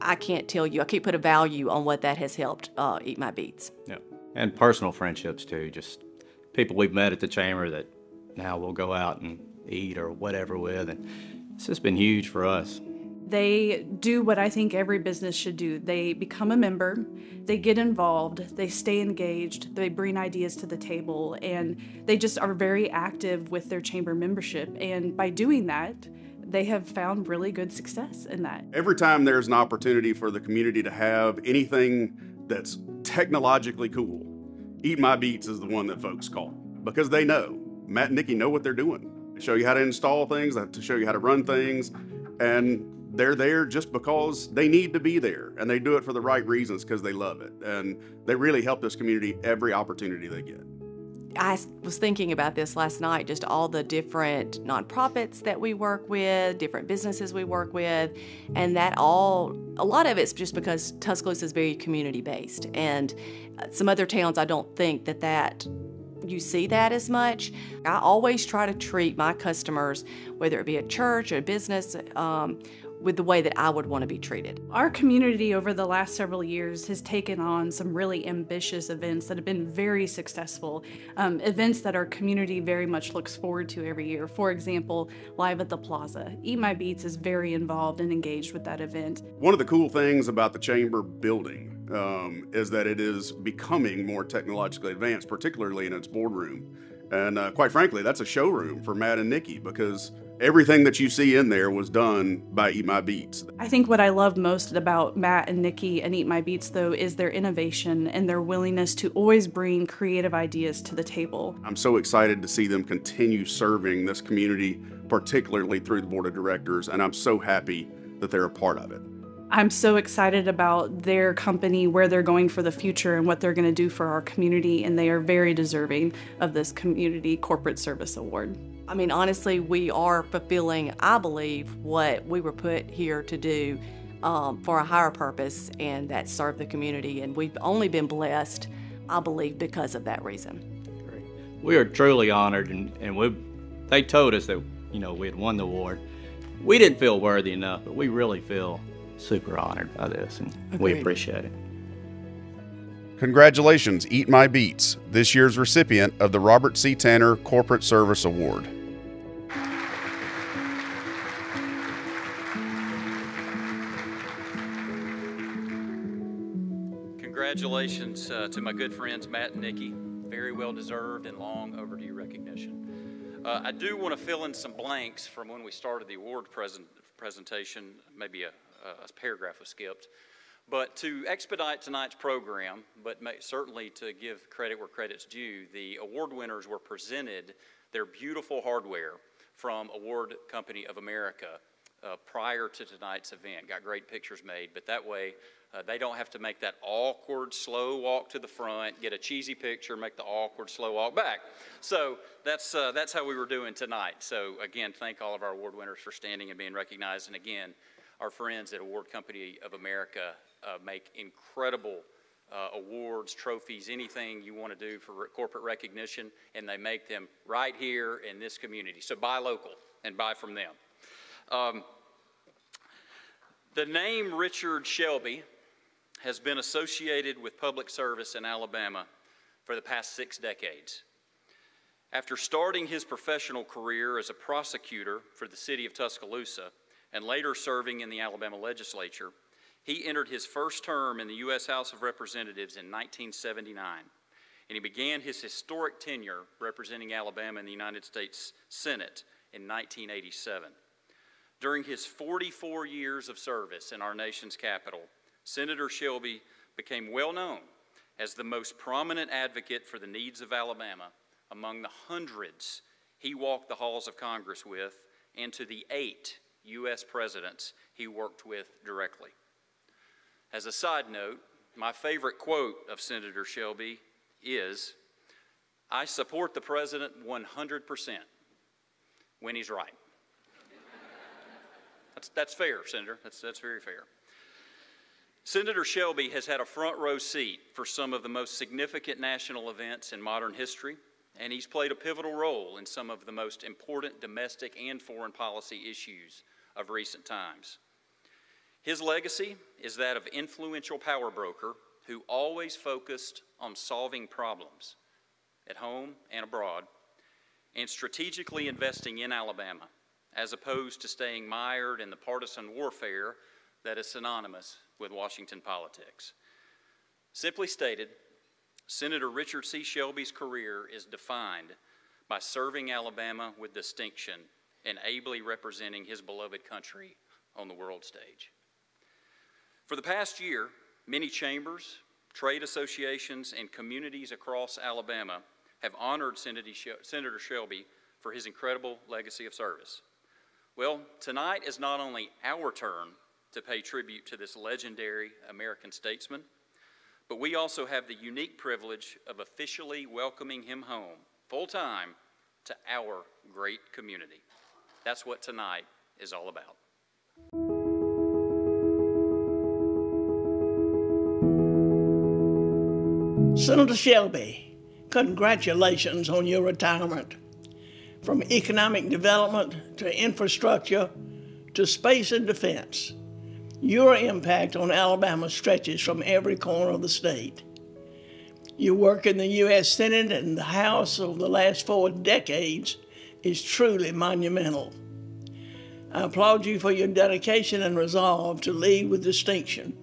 S11: I can't tell you, I can't put a value on what that has helped Eat My Beats.
S12: Yeah, and personal friendships too, just people we've met at the chamber that now we'll go out and eat or whatever with, and it's just been huge for us.
S13: They do what I think every business should do. They become a member, they get involved, they stay engaged, they bring ideas to the table, and they just are very active with their chamber membership. And by doing that, they have found really good success in that.
S10: Every time there's an opportunity for the community to have anything that's technologically cool, Eat My Beats is the one that folks call because they know. Matt and Nikki know what they're doing. They show you how to install things, to show you how to run things, and they're there just because they need to be there, and they do it for the right reasons because they love it, and they really help this community every opportunity they get.
S11: I was thinking about this last night, just all the different nonprofits that we work with, different businesses we work with, and a lot of it's just because Tuscaloosa is very community-based, and some other towns I don't think that you see that as much. I always try to treat my customers, whether it be a church or a business, with the way that I would want to be treated.
S13: Our community over the last several years has taken on some really ambitious events that have been very successful, events that our community very much looks forward to every year. For example, Live at the Plaza. Eat My Beats is very involved and engaged with that event.
S10: One of the cool things about the chamber building is that it is becoming more technologically advanced, particularly in its boardroom. And quite frankly, that's a showroom for Matt and Nikki because everything that you see in there was done by Eat My Beats.
S13: I think what I love most about Matt and Nikki and Eat My Beats, though, is their innovation and their willingness to always bring creative ideas to the table.
S10: I'm so excited to see them continue serving this community, particularly through the board of directors, and I'm so happy that they're a part of it.
S13: I'm so excited about their company, where they're going for the future and what they're going to do for our community, and they are very deserving of this Community Corporate Service Award.
S11: I mean, honestly, we are fulfilling, I believe, what we were put here to do for a higher purpose, and that's serve the community, and we've only been blessed, I believe, because of that reason.
S12: Great. We are truly honored, and they told us that, we had won the award. We didn't feel worthy enough, but we really feel super honored by this, and we appreciate it.
S10: Congratulations, Eat My Beats, this year's recipient of the Robert C. Tanner Corporate Service Award.
S1: Congratulations to my good friends Matt and Nikki. Very well deserved and long overdue recognition. I do want to fill in some blanks from when we started the award presentation. Maybe a paragraph was skipped. But to expedite tonight's program, but certainly to give credit where credit's due, the award winners were presented their beautiful hardware from Award Company of America prior to tonight's event. Got great pictures made, but that way they don't have to make that awkward, slow walk to the front, get a cheesy picture, make the awkward, slow walk back. So that's how we were doing tonight. So again, thank all of our award winners for standing and being recognized. And again, our friends at Award Company of America make incredible awards, trophies, anything you want to do for corporate recognition, and they make them right here in this community. So buy local and buy from them. The name Richard Shelby has been associated with public service in Alabama for the past 6 decades. After starting his professional career as a prosecutor for the city of Tuscaloosa and later serving in the Alabama legislature, he entered his first term in the U.S. House of Representatives in 1979. and he began his historic tenure representing Alabama in the United States Senate in 1987. During his 44 years of service in our nation's capital, Senator Shelby became well known as the most prominent advocate for the needs of Alabama among the hundreds he walked the halls of Congress with and to the 8 U.S. presidents he worked with directly. As a side note, my favorite quote of Senator Shelby is, "I support the president 100% when he's right." That's fair, Senator. That's very fair. Senator Shelby has had a front row seat for some of the most significant national events in modern history, and he's played a pivotal role in some of the most important domestic and foreign policy issues of recent times. His legacy is that of influential power broker who always focused on solving problems at home and abroad and strategically investing in Alabama, as opposed to staying mired in the partisan warfare that is synonymous with Washington politics. Simply stated, Senator Richard C. Shelby's career is defined by serving Alabama with distinction and ably representing his beloved country on the world stage. For the past year, many chambers, trade associations, and communities across Alabama have honored Senator Shelby for his incredible legacy of service. Well, tonight is not only our turn to pay tribute to this legendary American statesman, but we also have the unique privilege of officially welcoming him home, full-time, to our great community. That's what tonight is all about.
S14: Senator Shelby, congratulations on your retirement. From economic development to infrastructure to space and defense, your impact on Alabama stretches from every corner of the state. Your work in the U.S. Senate and the House over the last 4 decades is truly monumental. I applaud you for your dedication and resolve to lead with distinction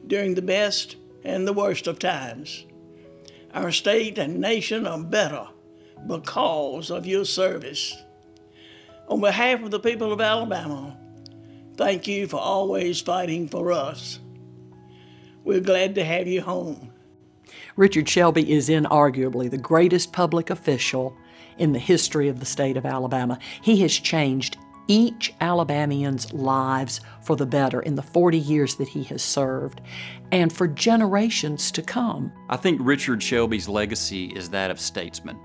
S14: during the best and the worst of times. Our state and nation are better because of your service. On behalf of the people of Alabama, thank you for always fighting for us. We're glad to have you home.
S15: Richard Shelby is inarguably the greatest public official in the history of the state of Alabama. He has changed each Alabamian's lives for the better in the 40 years that he has served, and for generations to come.
S1: I think Richard Shelby's legacy is that of statesman.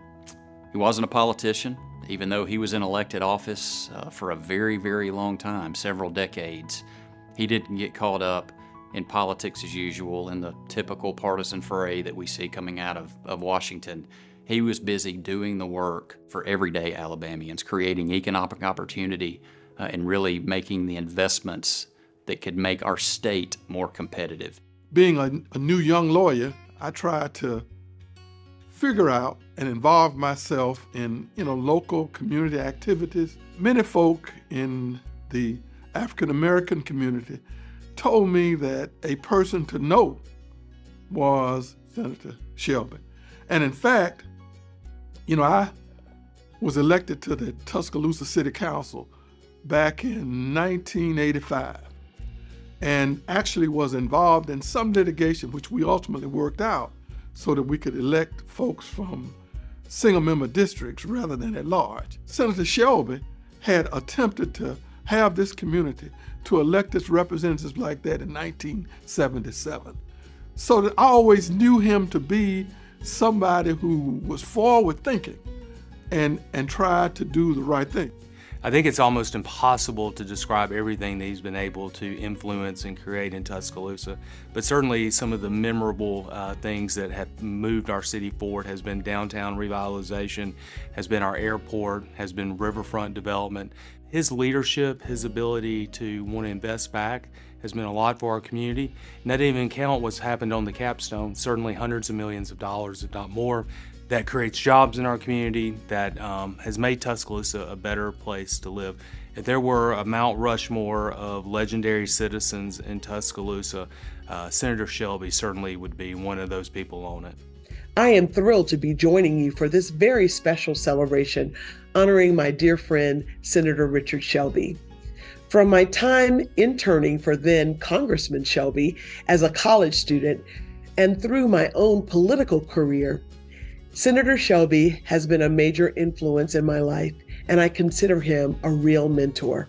S1: He wasn't a politician, even though he was in elected office for a very, very long time, several decades. He didn't get caught up in politics as usual, in the typical partisan fray that we see coming out of Washington. He was busy doing the work for everyday Alabamians, creating economic opportunity and really making the investments that could make our state more competitive.
S16: Being a new young lawyer, I tried to figure out and involve myself in local community activities. Many folk in the African American community told me that a person to know was Senator Shelby. And in fact, I was elected to the Tuscaloosa City Council back in 1985 and actually was involved in some litigation which we ultimately worked out so that we could elect folks from single-member districts rather than at large. Senator Shelby had attempted to have this community to elect its representatives like that in 1977. So that I always knew him to be somebody who was forward thinking and tried to do the right thing.
S17: I think it's almost impossible to describe everything that he's been able to influence and create in Tuscaloosa, but certainly some of the memorable things that have moved our city forward has been downtown revitalization, has been our airport, has been riverfront development. His leadership, his ability to want to invest back has been a lot for our community. And that didn't even count what's happened on the capstone, certainly hundreds of millions of dollars, if not more, that creates jobs in our community, that has made Tuscaloosa a better place to live. If there were a Mount Rushmore of legendary citizens in Tuscaloosa, Senator Shelby certainly would be one of those people on it.
S18: I am thrilled to be joining you for this very special celebration honoring my dear friend, Senator Richard Shelby. From my time interning for then Congressman Shelby as a college student and through my own political career, Senator Shelby has been a major influence in my life, and I consider him a real mentor.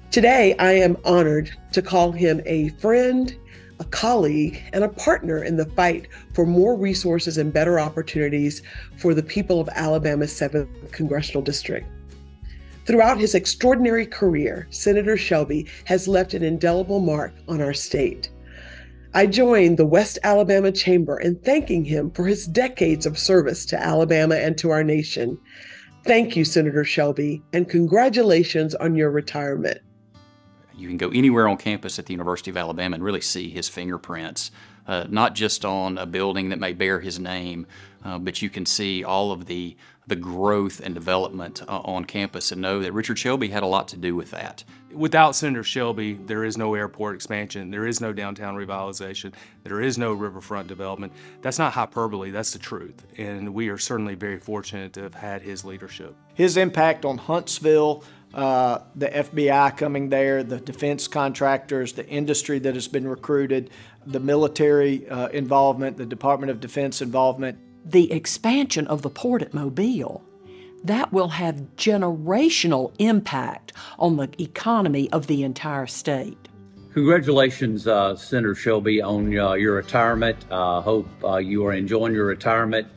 S18: Today, I am honored to call him a friend, a colleague, and a partner in the fight for more resources and better opportunities for the people of Alabama's 7th Congressional District. Throughout his extraordinary career, Senator Shelby has left an indelible mark on our state. I join the West Alabama Chamber in thanking him for his decades of service to Alabama and to our nation. Thank you, Senator Shelby, and congratulations on your retirement.
S1: You can go anywhere on campus at the University of Alabama and really see his fingerprints, not just on a building that may bear his name, but you can see all of the growth and development on campus and know that Richard Shelby had a lot to do with that.
S17: Without Senator Shelby, there is no airport expansion, there is no downtown revitalization, there is no riverfront development. That's not hyperbole, that's the truth. And we are certainly very fortunate to have had his leadership.
S14: His impact on Huntsville, the FBI coming there, the defense contractors, the industry that has been recruited, the military involvement, the Department of Defense involvement.
S15: The expansion of the port at Mobile, that will have generational impact on the economy of the entire state.
S19: Congratulations, Senator Shelby, on your retirement. Hope you are enjoying your retirement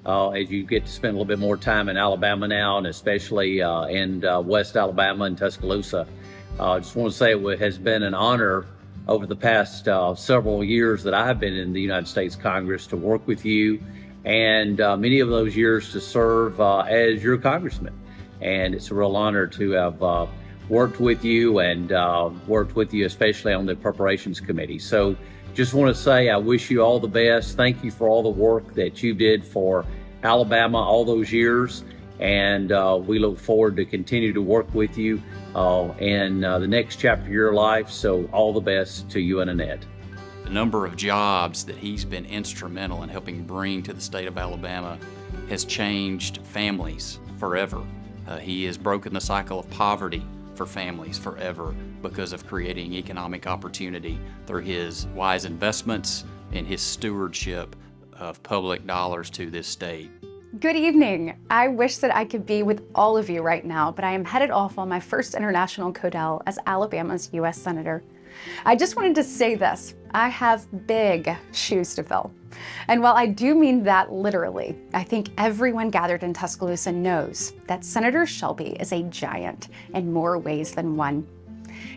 S19: as you get to spend a little bit more time in Alabama now, and especially in West Alabama and Tuscaloosa. I just want to say it has been an honor over the past several years that I have been in the United States Congress to work with you, and many of those years to serve as your congressman. And it's a real honor to have worked with you and worked with you especially on the Appropriations Committee. So just want to say I wish you all the best. Thank you for all the work that you did for Alabama all those years. And we look forward to continue to work with you in the next chapter of your life. So all the best to you and Annette.
S1: The number of jobs that he's been instrumental in helping bring to the state of Alabama has changed families forever. He has broken the cycle of poverty for families forever because of creating economic opportunity through his wise investments and his stewardship of public dollars to this state.
S20: Good evening. I wish that I could be with all of you right now, but I am headed off on my first international codel as Alabama's U.S. Senator. I just wanted to say this. I have big shoes to fill. And while I do mean that literally, I think everyone gathered in Tuscaloosa knows that Senator Shelby is a giant in more ways than one.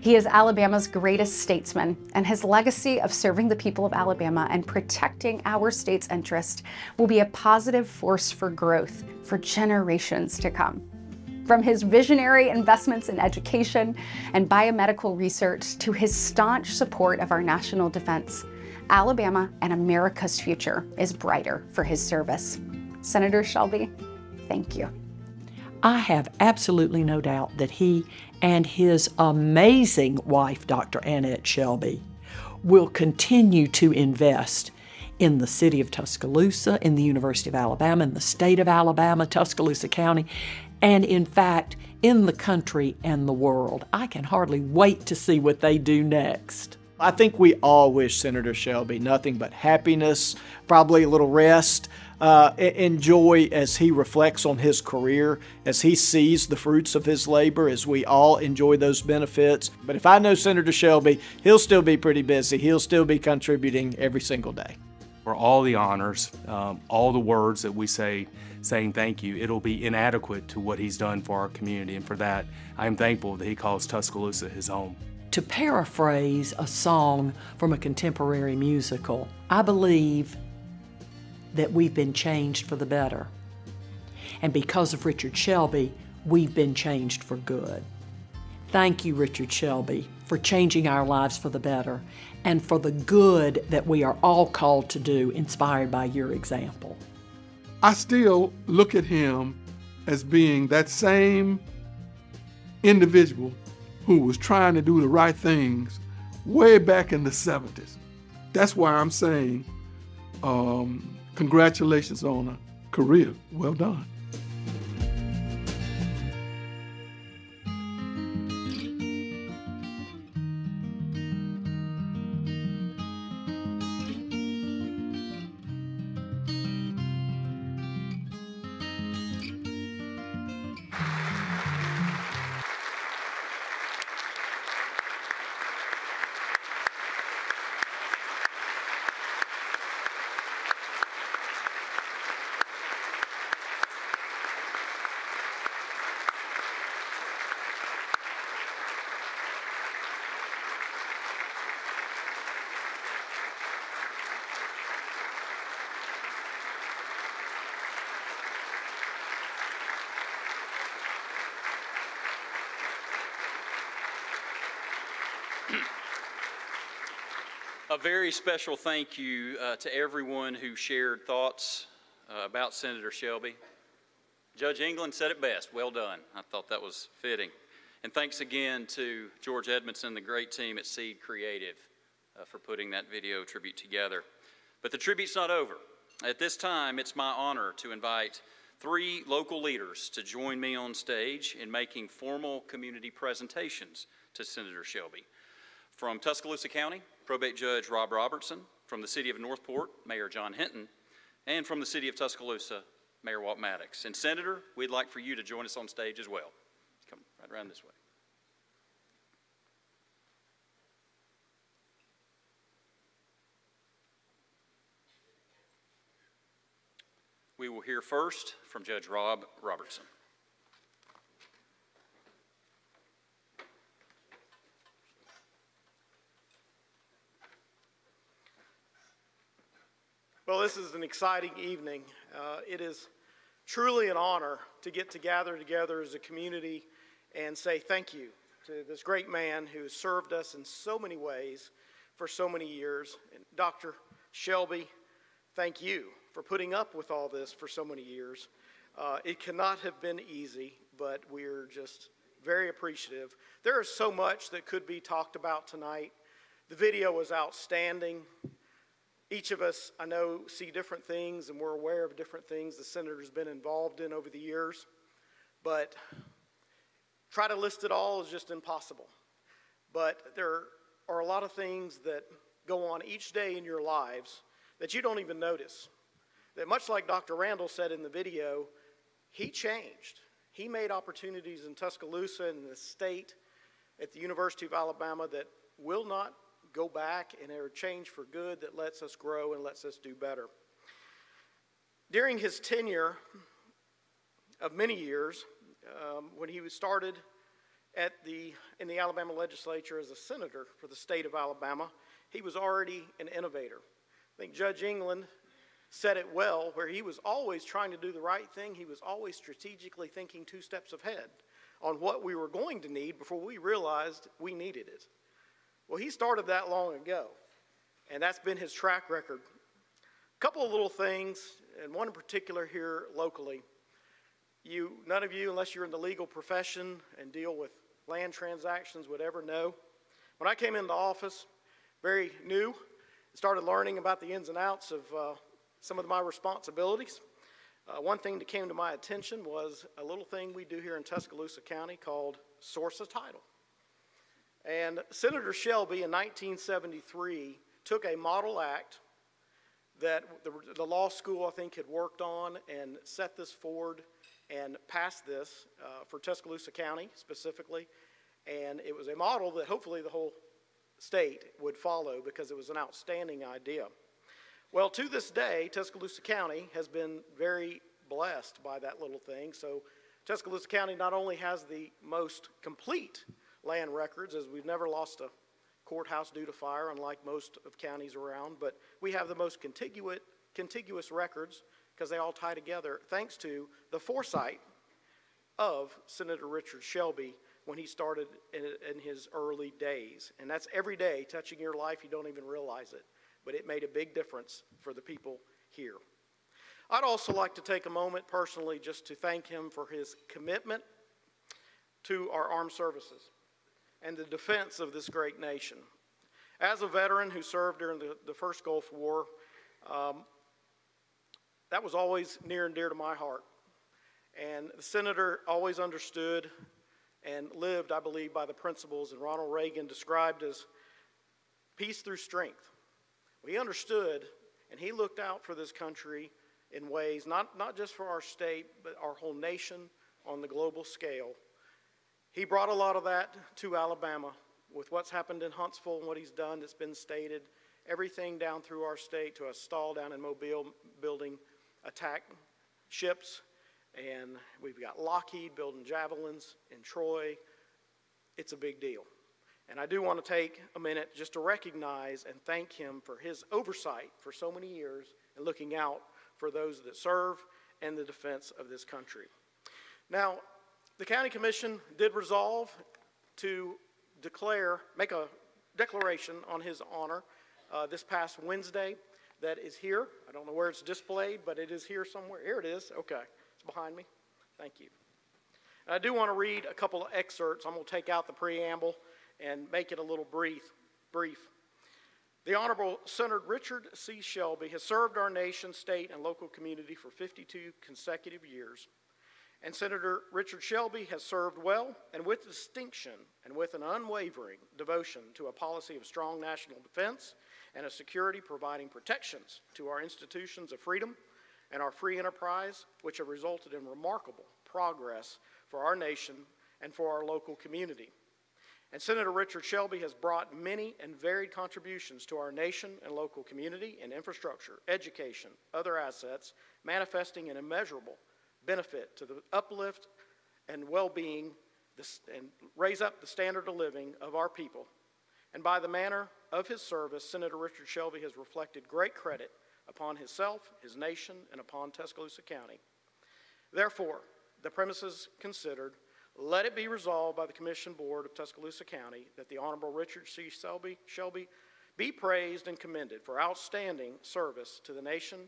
S20: He is Alabama's greatest statesman, and his legacy of serving the people of Alabama and protecting our state's interest will be a positive force for growth for generations to come. From his visionary investments in education and biomedical research to his staunch support of our national defense, Alabama and America's future is brighter for his service. Senator Shelby, thank you.
S15: I have absolutely no doubt that he and his amazing wife, Dr. Annette Shelby, will continue to invest in the city of Tuscaloosa, in the University of Alabama, in the state of Alabama, Tuscaloosa County, and in fact, in the country and the world. I can hardly wait to see what they do next.
S14: I think we all wish Senator Shelby nothing but happiness, probably a little rest, enjoy as he reflects on his career, as he sees the fruits of his labor, as we all enjoy those benefits. But if I know Senator Shelby, he'll still be pretty busy. He'll still be contributing every single day.
S17: For all the honors, all the words that we say, saying thank you, it'll be inadequate to what he's done for our community. And for that, I'm thankful that he calls Tuscaloosa his home.
S15: To paraphrase a song from a contemporary musical, I believe that we've been changed for the better. And because of Richard Shelby, we've been changed for good. Thank you, Richard Shelby, for changing our lives for the better and for the good that we are all called to do, inspired by your example.
S16: I still look at him as being that same individual who was trying to do the right things way back in the 70s. That's why I'm saying congratulations on a career well done.
S1: A very special thank you to everyone who shared thoughts about Senator Shelby. Judge England said it best, well done. I thought that was fitting. And thanks again to George Edmondson, the great team at Seed Creative, for putting that video tribute together. But the tribute's not over. At this time, it's my honor to invite 3 local leaders to join me on stage in making formal community presentations to Senator Shelby. From Tuscaloosa County, Probate Judge Rob Robertson. From the City of Northport, Mayor John Hinton. And from the City of Tuscaloosa, Mayor Walt Maddox. And Senator, we'd like for you to join us on stage as well. Come right around this way. We will hear first from Judge Rob Robertson.
S21: Well, this is an exciting evening. It is truly an honor to get to gather together as a community and say thank you to this great man who has served us in so many ways for so many years. And Dr. Shelby, thank you for putting up with all this for so many years. It cannot have been easy, but we're just very appreciative. There is so much that could be talked about tonight. The video was outstanding. Each of us, I know, see different things, and we're aware of different things the senator's been involved in over the years, but try to list it all is just impossible. But there are a lot of things that go on each day in your lives that you don't even notice. That much like Dr. Randall said in the video, he changed. He made opportunities in Tuscaloosa and in the state at the University of Alabama that will not go back, and are change for good that lets us grow and lets us do better. During his tenure of many years, when he was started in the Alabama legislature as a senator for the state of Alabama, he was already an innovator. I think Judge England said it well, where he was always trying to do the right thing. He was always strategically thinking 2 steps ahead on what we were going to need before we realized we needed it. Well, he started that long ago, and that's been his track record. A couple of little things, and one in particular here locally. None of you, unless you're in the legal profession and deal with land transactions, would ever know. When I came into office, very new, started learning about the ins and outs of some of my responsibilities. One thing that came to my attention was a little thing we do here in Tuscaloosa County called source of title. And Senator Shelby in 1973 took a model act that the law school, I think, had worked on and set this forward and passed this for Tuscaloosa County specifically. And it was a model that hopefully the whole state would follow because it was an outstanding idea. Well, to this day, Tuscaloosa County has been very blessed by that little thing. So Tuscaloosa County not only has the most complete land records, as we've never lost a courthouse due to fire, unlike most of counties around, but we have the most contiguous records because they all tie together thanks to the foresight of Senator Richard Shelby when he started in his early days. And that's every day touching your life, you don't even realize it, but it made a big difference for the people here. I'd also like to take a moment personally just to thank him for his commitment to our armed services and the defense of this great nation. As a veteran who served during the first Gulf War, that was always near and dear to my heart. And the senator always understood and lived, I believe, by the principles that Ronald Reagan described as peace through strength. He understood and he looked out for this country in ways, not just for our state, but our whole nation on the global scale. He brought a lot of that to Alabama with what's happened in Huntsville and what he's done that's been stated, everything down through our state to a stall down in Mobile building attack ships, and we've got Lockheed building javelins in Troy. It's a big deal. And I do want to take a minute just to recognize and thank him for his oversight for so many years and looking out for those that serve and the defense of this country. Now, the County Commission did resolve to make a declaration on his honor this past Wednesday that is here. I don't know where it's displayed, but it is here somewhere. Here it is. Okay, it's behind me. Thank you. And I do want to read a couple of excerpts. I'm going to take out the preamble and make it a little brief. The Honorable Senator Richard C. Shelby has served our nation, state, and local community for 52 consecutive years. And Senator Richard Shelby has served well and with distinction and with an unwavering devotion to a policy of strong national defense and a security providing protections to our institutions of freedom and our free enterprise, which have resulted in remarkable progress for our nation and for our local community. And Senator Richard Shelby has brought many and varied contributions to our nation and local community in infrastructure, education, other assets, manifesting an immeasurable benefit to the uplift and well-being and raise up the standard of living of our people. And by the manner of his service, Senator Richard Shelby has reflected great credit upon himself, his nation, and upon Tuscaloosa County. Therefore, the premises considered, let it be resolved by the Commission Board of Tuscaloosa County that the Honorable Richard C. Shelby be praised and commended for outstanding service to the nation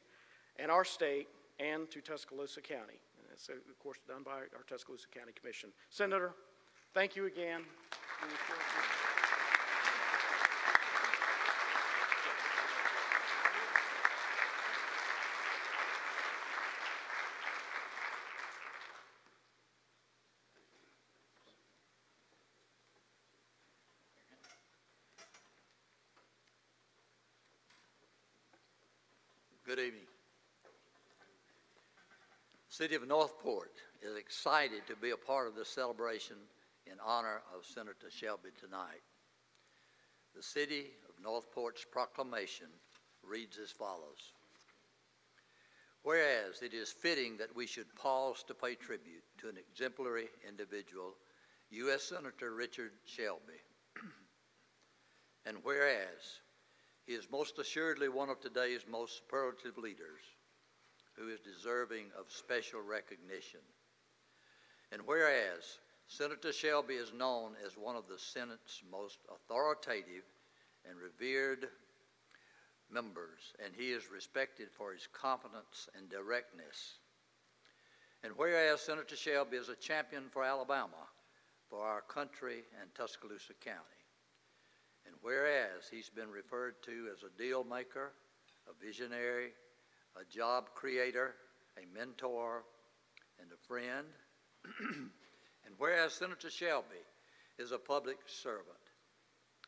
S21: and our state and to Tuscaloosa County. And that's, of course, done by our Tuscaloosa County Commission. Senator, thank you again.
S2: Good evening. The City of Northport is excited to be a part of this celebration in honor of Senator Shelby tonight. The City of Northport's proclamation reads as follows. Whereas it is fitting that we should pause to pay tribute to an exemplary individual, U.S. Senator Richard Shelby. And whereas he is most assuredly one of today's most superlative leaders who is deserving of special recognition. And whereas Senator Shelby is known as one of the Senate's most authoritative and revered members, and he is respected for his competence and directness. And whereas Senator Shelby is a champion for Alabama, for our country and Tuscaloosa County. And whereas he's been referred to as a deal maker, a visionary, a job creator, a mentor, and a friend. And whereas Senator Shelby is a public servant,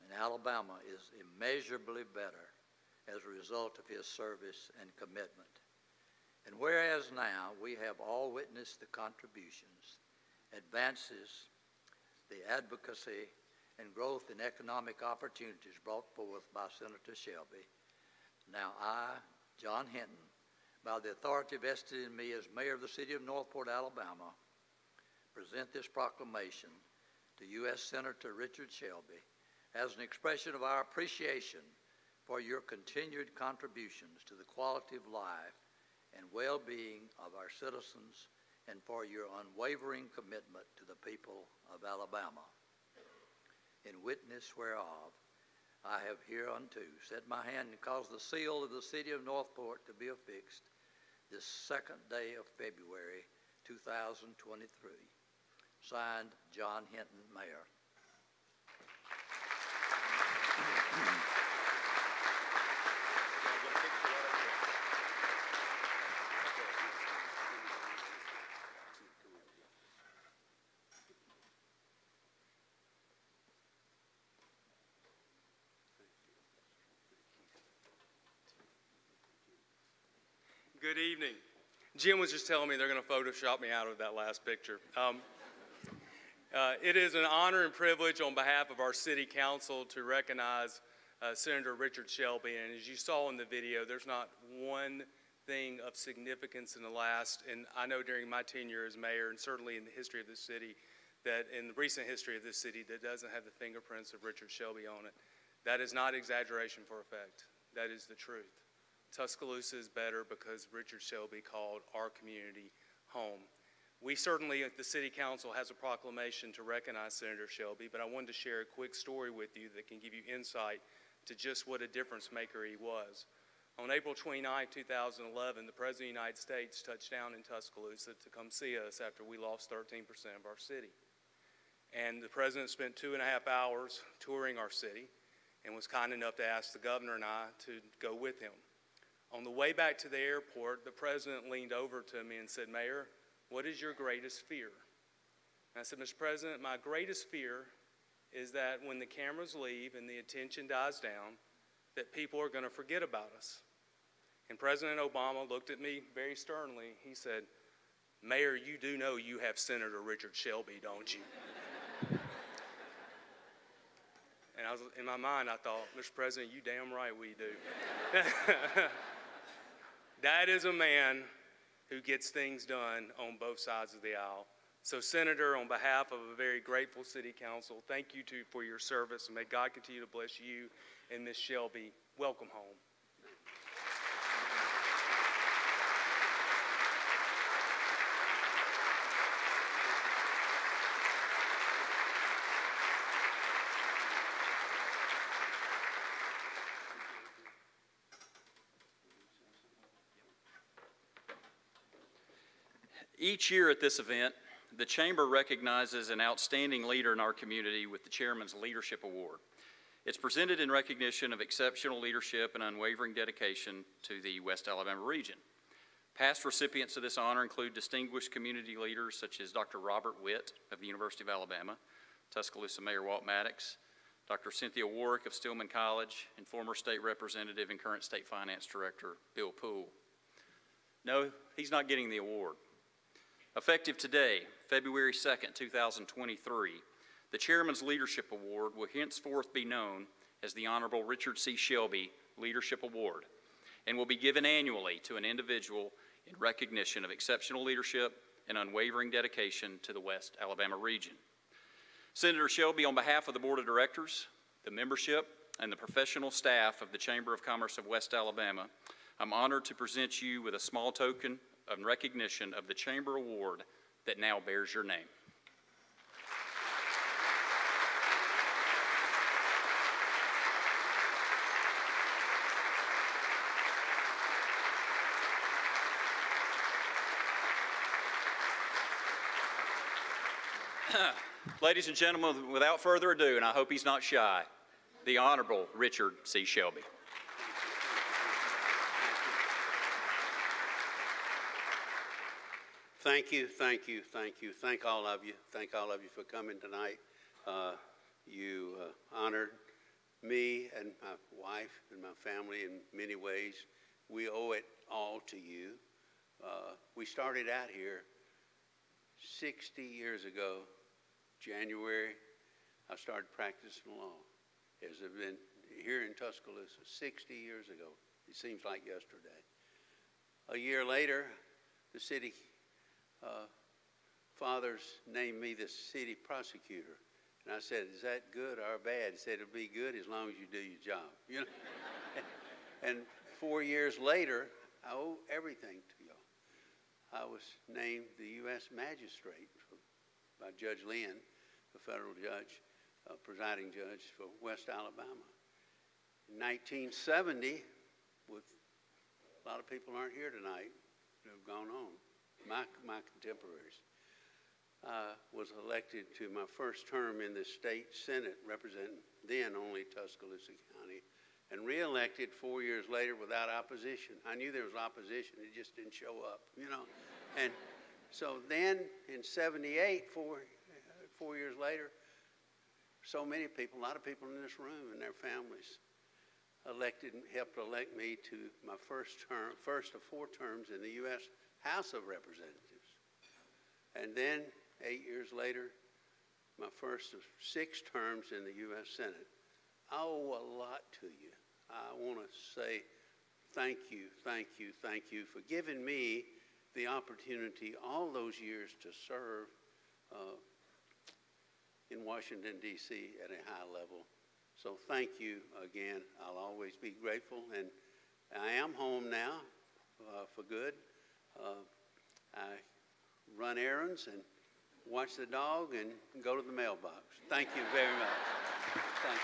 S2: and Alabama is immeasurably better as a result of his service and commitment. And whereas now we have all witnessed the contributions, advances, the advocacy, and growth in economic opportunities brought forth by Senator Shelby, now I, John Hinton, by the authority vested in me as mayor of the City of Northport, Alabama, present this proclamation to U.S. Senator Richard Shelby as an expression of our appreciation for your continued contributions to the quality of life and well-being of our citizens and for your unwavering commitment to the people of Alabama. In witness whereof, I have hereunto set my hand and caused the seal of the City of Northport to be affixed this 2nd day of February, 2023. Signed, John Hinton, Mayor.
S17: Good evening. Jim was just telling me they're going to Photoshop me out of that last picture. It is an honor and privilege on behalf of our city council to recognize Senator Richard Shelby. And as you saw in the video, there's not one thing of significance in the last, and I know during my tenure as mayor, and certainly in the history of this city, that in the recent history of this city, that doesn't have the fingerprints of Richard Shelby on it. That is not exaggeration for effect. That is the truth. Tuscaloosa is better because Richard Shelby called our community home. We certainly, at the City Council, has a proclamation to recognize Senator Shelby, but I wanted to share a quick story with you that can give you insight to just what a difference maker he was. On April 29, 2011, the President of the United States touched down in Tuscaloosa to come see us after we lost 13% of our city. And the President spent 2.5 hours touring our city and was kind enough to ask the governor and I to go with him. On the way back to the airport, the President leaned over to me and said, "Mayor, what is your greatest fear?" And I said, "Mr. President, my greatest fear is that when the cameras leave and the attention dies down, that people are going to forget about us." And President Obama looked at me very sternly. He said, "Mayor, you do know you have Senator Richard Shelby, don't you?" And I was, in my mind, I thought, "Mr. President, you damn right we do." That is a man who gets things done on both sides of the aisle. So, Senator, on behalf of a very grateful City Council, thank you for your service, and may God continue to bless you and Ms. Shelby. Welcome home.
S1: Each year at this event, the Chamber recognizes an outstanding leader in our community with the Chairman's Leadership Award. It's presented in recognition of exceptional leadership and unwavering dedication to the West Alabama region. Past recipients of this honor include distinguished community leaders such as Dr. Robert Witt of the University of Alabama, Tuscaloosa Mayor Walt Maddox, Dr. Cynthia Warwick of Stillman College, and former state representative and current state finance director Bill Poole. No, he's not getting the award. Effective today, February 2nd, 2023, the Chairman's Leadership Award will henceforth be known as the Honorable Richard C. Shelby Leadership Award and will be given annually to an individual in recognition of exceptional leadership and unwavering dedication to the West Alabama region. Senator Shelby, on behalf of the Board of Directors, the membership, and the professional staff of the Chamber of Commerce of West Alabama, I'm honored to present you with a small token of recognition of the Chamber Award that now bears your name. Ladies and gentlemen, without further ado, and I hope he's not shy, the Honorable Richard C. Shelby.
S3: Thank you, thank you, thank you. Thank all of you. Thank all of you for coming tonight. You honored me and my wife and my family in many ways. We owe it all to you. We started out here 60 years ago, January. I started practicing law. As I've been here in Tuscaloosa 60 years ago. It seems like yesterday. A year later, the city fathers named me the city prosecutor. And I said, "Is that good or bad?" He said, "It'll be good as long as you do your job." You know? And 4 years later, I owe everything to y'all. I was named the U.S. magistrate by Judge Lynn, the federal judge, presiding judge for West Alabama. In 1970, with a lot of people aren't here tonight who have gone on, my contemporaries, was elected to my first term in the state Senate, representing then only Tuscaloosa County, and re-elected 4 years later without opposition. I knew there was opposition, it just didn't show up, you know. And so then in 78, 4 years later, so many people, a lot of people in this room and their families, helped elect me to my first of 4 terms in the U.S. House of Representatives. And then 8 years later, my first of 6 terms in the U.S. Senate. I owe a lot to you. I want to say thank you, thank you, thank you for giving me the opportunity all those years to serve in Washington, D.C. at a high level. So thank you again. I'll always be grateful. And I am home now for good. I run errands and watch the dog and go to the mailbox. Thank you very much. Thank you.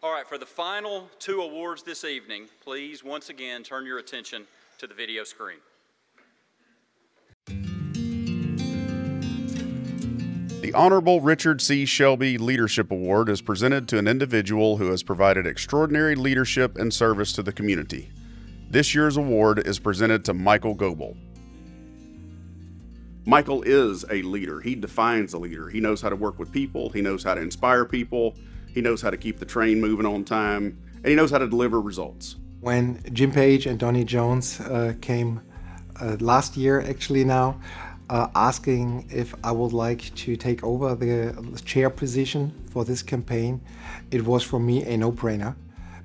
S1: All right, for the final 2 awards this evening, please once again turn your attention to the video screen.
S10: The Honorable Richard C. Shelby Leadership Award is presented to an individual who has provided extraordinary leadership and service to the community. This year's award is presented to Michael Goebel. Michael is a leader. He defines a leader. He knows how to work with people. He knows how to inspire people. He knows how to keep the train moving on time. And he knows how to deliver results.
S4: When Jim Page and Donnie Jones came last year, actually now, asking if I would like to take over the chair position for this campaign, it was for me a no-brainer,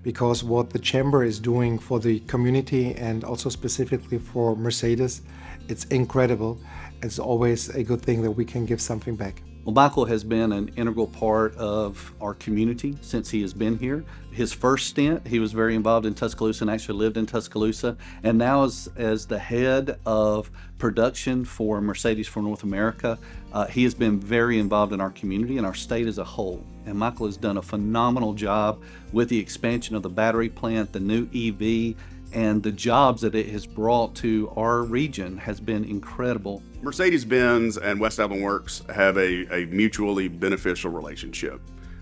S4: because what the Chamber is doing for the community and also specifically for Mercedes, it's incredible. It's always a good thing that we can give something back.
S12: Well, Michael has been an integral part of our community since he has been here. His first stint, he was very involved in Tuscaloosa and actually lived in Tuscaloosa. And now as the head of production for Mercedes for North America, he has been very involved in our community and our state as a whole. And Michael has done a phenomenal job with the expansion of the battery plant, the new EV, and the jobs that it has brought to our region has been incredible.
S10: Mercedes-Benz and West Alabama Works have a mutually beneficial relationship.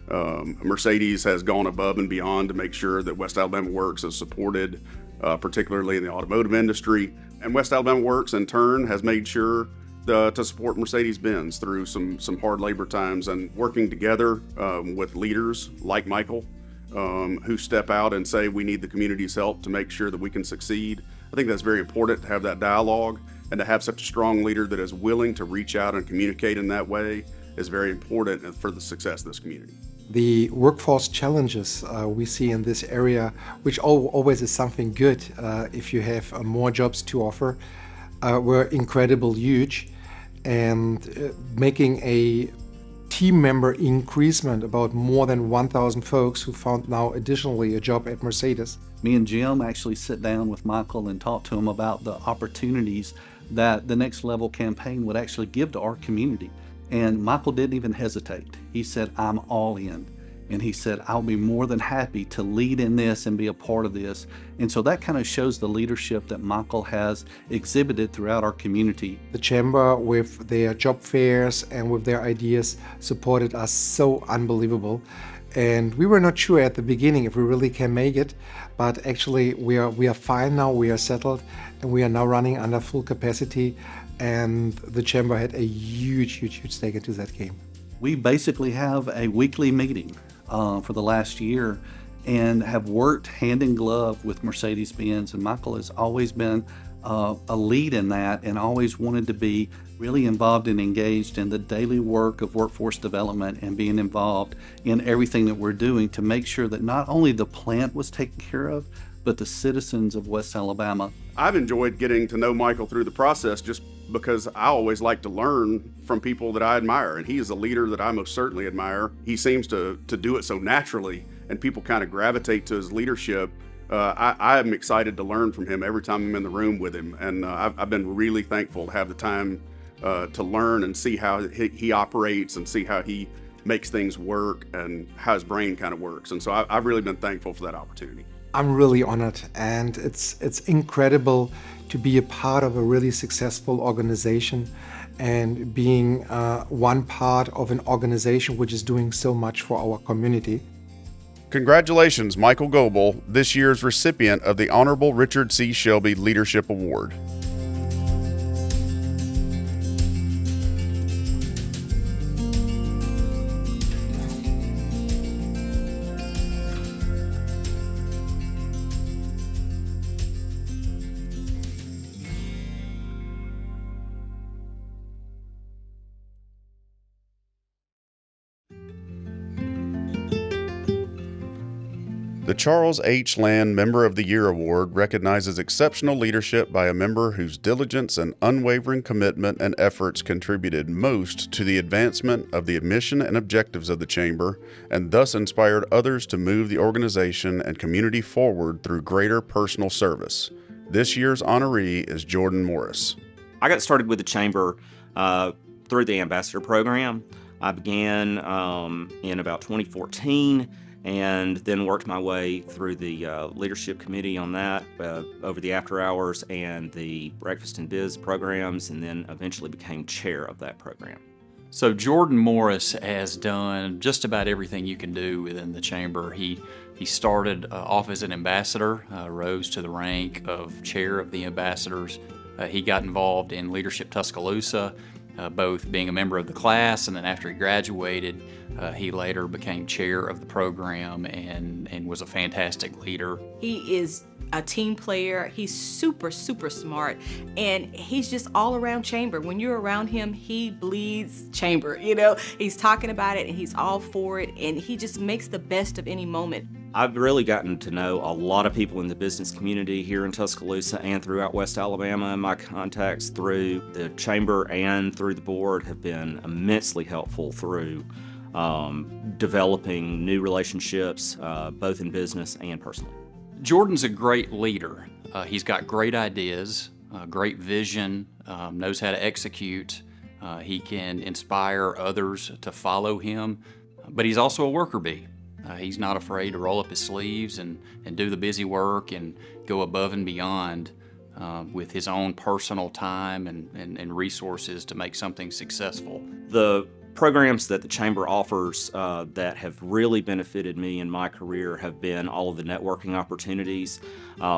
S10: Mercedes has gone above and beyond to make sure that West Alabama Works is supported, particularly in the automotive industry. And West Alabama Works, in turn, has made sure to support Mercedes-Benz through some hard labor times, and working together with leaders like Michael, who step out and say we need the community's help to make sure that we can succeed. I think that's very important to have that dialogue, and to have such a strong leader that is willing to reach out and communicate in that way is very important for the success of this community.
S4: The workforce challenges we see in this area, which always is something good if you have more jobs to offer, were incredibly huge, and making a team member increasement about more than 1,000 folks who found now additionally a job at Mercedes.
S12: Me and Jim actually sit down with Michael and talk to him about the opportunities that the Next Level campaign would actually give to our community. And Michael didn't even hesitate. He said, I'm all in. And he said, I'll be more than happy to lead in this and be a part of this. And so that kind of shows the leadership that Michael has exhibited throughout our community.
S4: The Chamber, with their job fairs and with their ideas, supported us so unbelievable. And we were not sure at the beginning if we really can make it, but actually we are fine now, we are settled, and we are now running under full capacity. And the Chamber had a huge stake into that game.
S12: We basically have a weekly meeting for the last year and have worked hand in glove with Mercedes-Benz, and Michael has always been a lead in that and always wanted to be really involved and engaged in the daily work of workforce development and being involved in everything that we're doing to make sure that not only the plant was taken care of, but the citizens of West Alabama.
S10: I've enjoyed getting to know Michael through the process just because I always like to learn from people that I admire, and he is a leader that I most certainly admire. He seems to do it so naturally, and people kind of gravitate to his leadership. I am excited to learn from him every time I'm in the room with him, and I've been really thankful to have the time to learn and see how he operates and see how he makes things work and how his brain kind of works. And so I've really been thankful for that opportunity.
S4: I'm really honored, and it's incredible to be a part of a really successful organization and being one part of an organization which is doing so much for our community.
S10: Congratulations, Michael Goebel, this year's recipient of the Honorable Richard C. Shelby Leadership Award. The Charles H. Land Member of the Year Award recognizes exceptional leadership by a member whose diligence and unwavering commitment and efforts contributed most to the advancement of the mission and objectives of the Chamber, and thus inspired others to move the organization and community forward through greater personal service. This year's honoree is Jordan Morris.
S5: I got started with the Chamber through the Ambassador Program. I began in about 2014. And then worked my way through the leadership committee on that over the after hours and the breakfast and biz programs, and then eventually became chair of that program.
S1: So Jordan Morris has done just about everything you can do within the Chamber. He started off as an ambassador, rose to the rank of chair of the ambassadors. He got involved in Leadership Tuscaloosa, both being a member of the class, and then after he graduated, he later became chair of the program and was a fantastic leader.
S22: He is a team player. He's super, super smart, and he's just all around Chamber. When you're around him, he bleeds Chamber. You know, he's talking about it and he's all for it, and he just makes the best of any moment.
S5: I've really gotten to know a lot of people in the business community here in Tuscaloosa and throughout West Alabama. My contacts through the Chamber and through the board have been immensely helpful through developing new relationships, both in business and personally.
S1: Jordan's a great leader. He's got great ideas, great vision, knows how to execute. He can inspire others to follow him, but he's also a worker bee. He's not afraid to roll up his sleeves and do the busy work and go above and beyond with his own personal time and resources to make something successful.
S5: The programs that the Chamber offers that have really benefited me in my career have been all of the networking opportunities,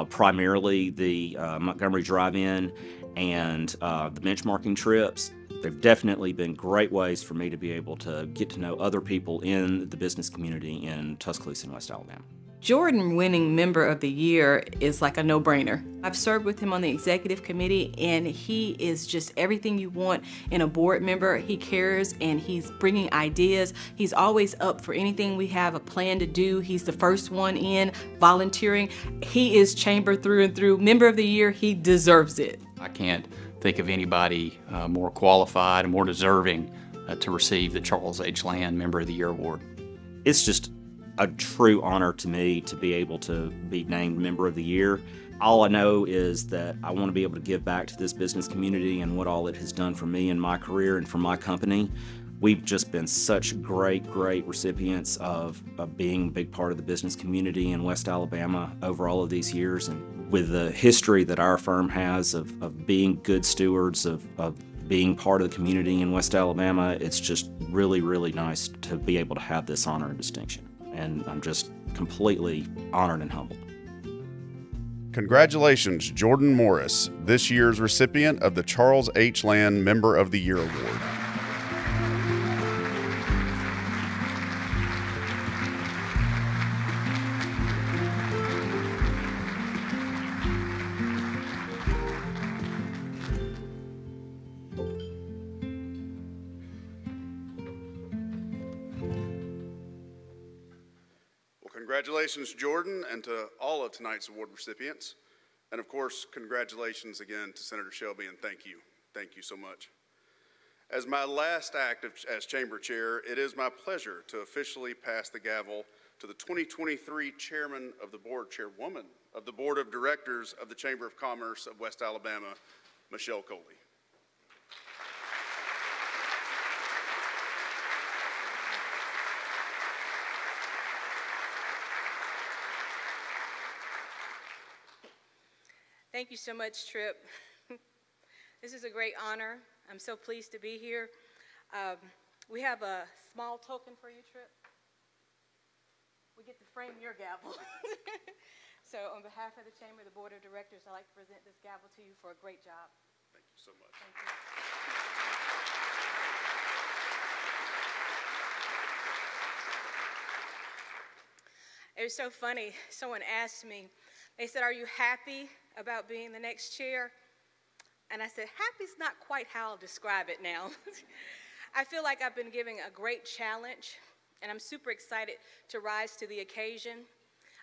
S5: primarily the Montgomery Drive-In and the benchmarking trips. They've definitely been great ways for me to be able to get to know other people in the business community in Tuscaloosa and West Alabama.
S22: Jordan winning Member of the Year is like a no-brainer. I've served with him on the executive committee, and he is just everything you want in a board member. He cares, and he's bringing ideas. He's always up for anything we have a plan to do. He's the first one in, volunteering. He is Chamber through and through. Member of the Year, he deserves it.
S1: I can't think of anybody more qualified and more deserving to receive the Charles H. Land Member of the Year Award.
S5: It's just a true honor to me to be able to be named Member of the Year. All I know is that I want to be able to give back to this business community and what all it has done for me in my career and for my company. We've just been such great recipients of being a big part of the business community in West Alabama over all of these years. And with the history that our firm has of being good stewards of being part of the community in West Alabama, it's just really, really nice to be able to have this honor and distinction. And I'm just completely honored and humbled.
S10: Congratulations, Jordan Morris, this year's recipient of the Charles H. Land Member of the Year Award. Congratulations, Jordan, and to all of tonight's award recipients. And of course, congratulations again to Senator Shelby, and thank you. Thank you so much. As my last act as Chamber Chair, it is my pleasure to officially pass the gavel to the 2023 Chairman of the Board, Chairwoman of the Board of Directors of the Chamber of Commerce of West Alabama, Michelle Coley.
S6: Thank you so much, Tripp. This is a great honor. I'm so pleased to be here. We have a small token for you, Tripp. We get to frame your gavel. So on behalf of the Chamber, the Board of Directors, I'd like to present this gavel to you for a great job.
S10: Thank you so much.
S6: Thank you. It was so funny. Someone asked me, they said, "Are you happy about being the next chair?" And I said, happy's not quite how I'll describe it now. I feel like I've been given a great challenge, and I'm super excited to rise to the occasion.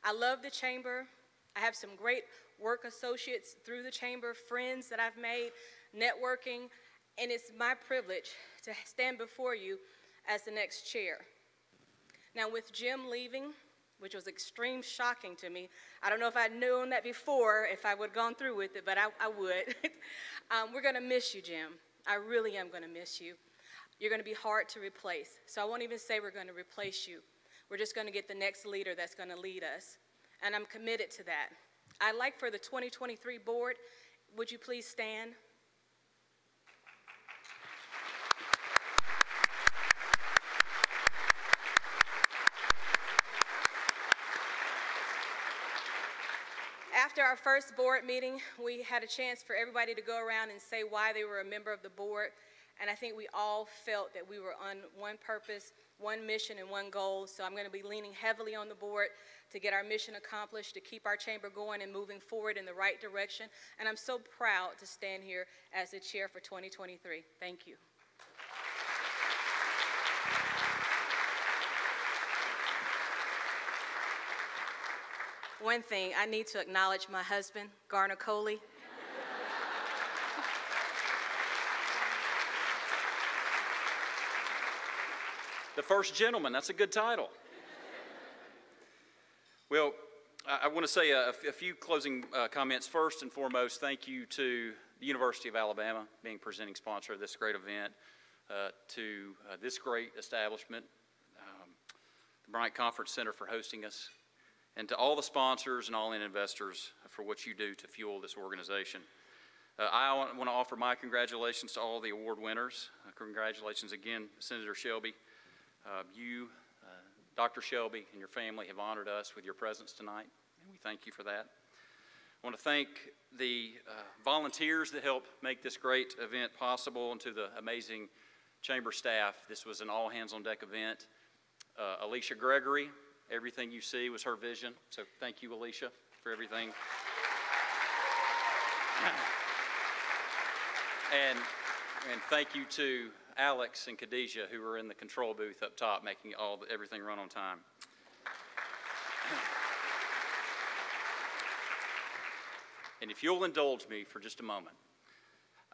S6: I love the Chamber. I have some great work associates through the Chamber, friends that I've made, networking, and it's my privilege to stand before you as the next chair. Now, with Jim leaving, which was extreme shocking to me, I don't know if I'd known that before, if I would have gone through with it, but I would. We're going to miss you, Jim. I really am going to miss you. You're going to be hard to replace. So I won't even say we're going to replace you. We're just going to get the next leader that's going to lead us. And I'm committed to that. I'd like for the 2023 board, would you please stand? After our first board meeting, we had a chance for everybody to go around and say why they were a member of the board. And I think we all felt that we were on one purpose, one mission, and one goal. So I'm going to be leaning heavily on the board to get our mission accomplished, to keep our chamber going and moving forward in the right direction. And I'm so proud to stand here as the chair for 2023. Thank you. One thing, I need to acknowledge my husband, Garner Coley.
S1: The first gentleman, that's a good title. Well, I want to say a few closing comments. First and foremost, thank you to the University of Alabama being presenting sponsor of this great event, to this great establishment, the Bryant Conference Center for hosting us, and to all the sponsors and all in investors for what you do to fuel this organization. I want to offer my congratulations to all the award winners. Congratulations again, Senator Shelby. You, Dr. Shelby, and your family have honored us with your presence tonight, and we thank you for that. I want to thank the volunteers that helped make this great event possible, and to the amazing chamber staff. This was an all-hands-on-deck event. Alicia Gregory, everything you see was her vision, so thank you, Alicia, for everything. And thank you to Alex and Khadijah, who were in the control booth up top, making everything run on time. And if you'll indulge me for just a moment,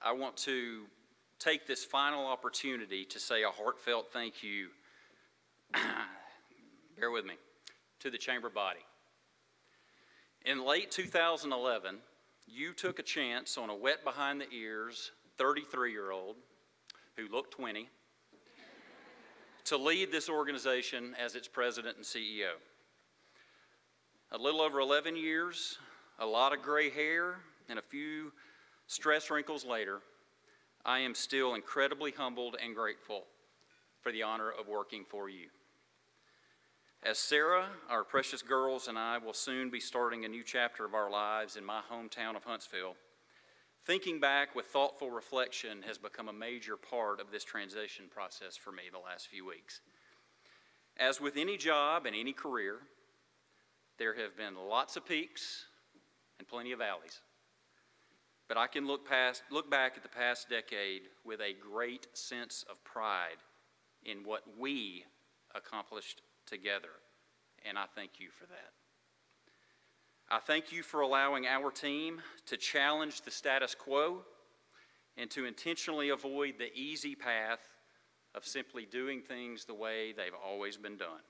S1: I want to take this final opportunity to say a heartfelt thank you, bear with me, to the chamber body. In late 2011, you took a chance on a wet behind the ears 33-year-old who looked 20 to lead this organization as its president and CEO. A little over 11 years, a lot of gray hair, and a few stress wrinkles later, I am still incredibly humbled and grateful for the honor of working for you. As Sarah, our precious girls, and I will soon be starting a new chapter of our lives in my hometown of Huntsville, thinking back with thoughtful reflection has become a major part of this transition process for me the last few weeks. As with any job and any career, there have been lots of peaks and plenty of valleys. But I can look back at the past decade with a great sense of pride in what we accomplished together, and I thank you for that. I thank you for allowing our team to challenge the status quo and to intentionally avoid the easy path of simply doing things the way they've always been done.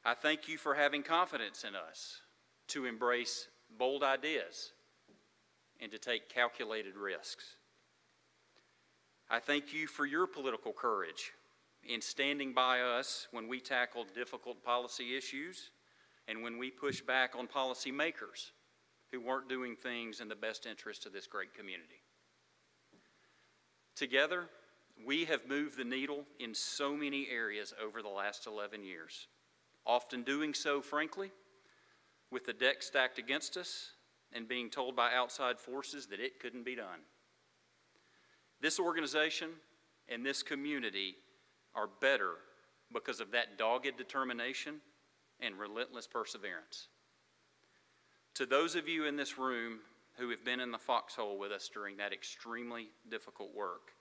S1: I thank you for having confidence in us to embrace bold ideas and to take calculated risks. I thank you for your political courage in standing by us when we tackled difficult policy issues and when we push back on policymakers who weren't doing things in the best interest of this great community. Together, we have moved the needle in so many areas over the last 11 years, often doing so, frankly, with the deck stacked against us and being told by outside forces that it couldn't be done. This organization and this community are better because of that dogged determination and relentless perseverance. To those of you in this room who have been in the foxhole with us during that extremely difficult work,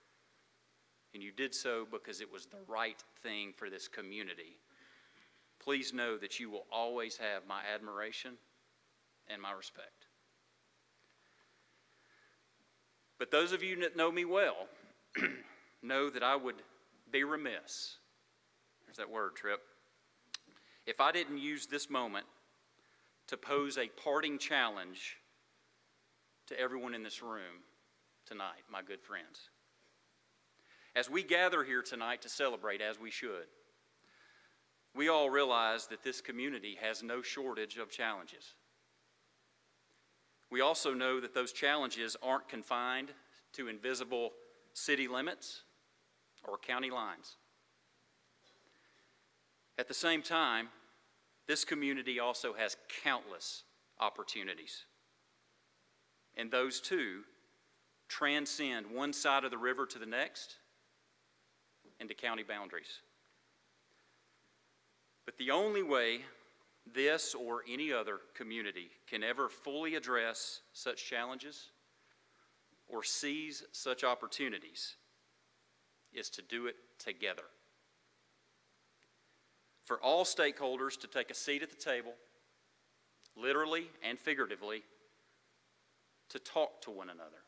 S1: and you did so because it was the right thing for this community, please know that you will always have my admiration and my respect. But those of you that know me well know that I would be remiss, there's that word, Tripp, if I didn't use this moment to pose a parting challenge to everyone in this room tonight, my good friends. As we gather here tonight to celebrate, as we should, we all realize that this community has no shortage of challenges. We also know that those challenges aren't confined to invisible city limits or county lines. At the same time, this community also has countless opportunities. And those too transcend one side of the river to the next into county boundaries. But the only way this or any other community can ever fully address such challenges or seize such opportunities is to do it together. For all stakeholders to take a seat at the table, literally and figuratively, to talk to one another,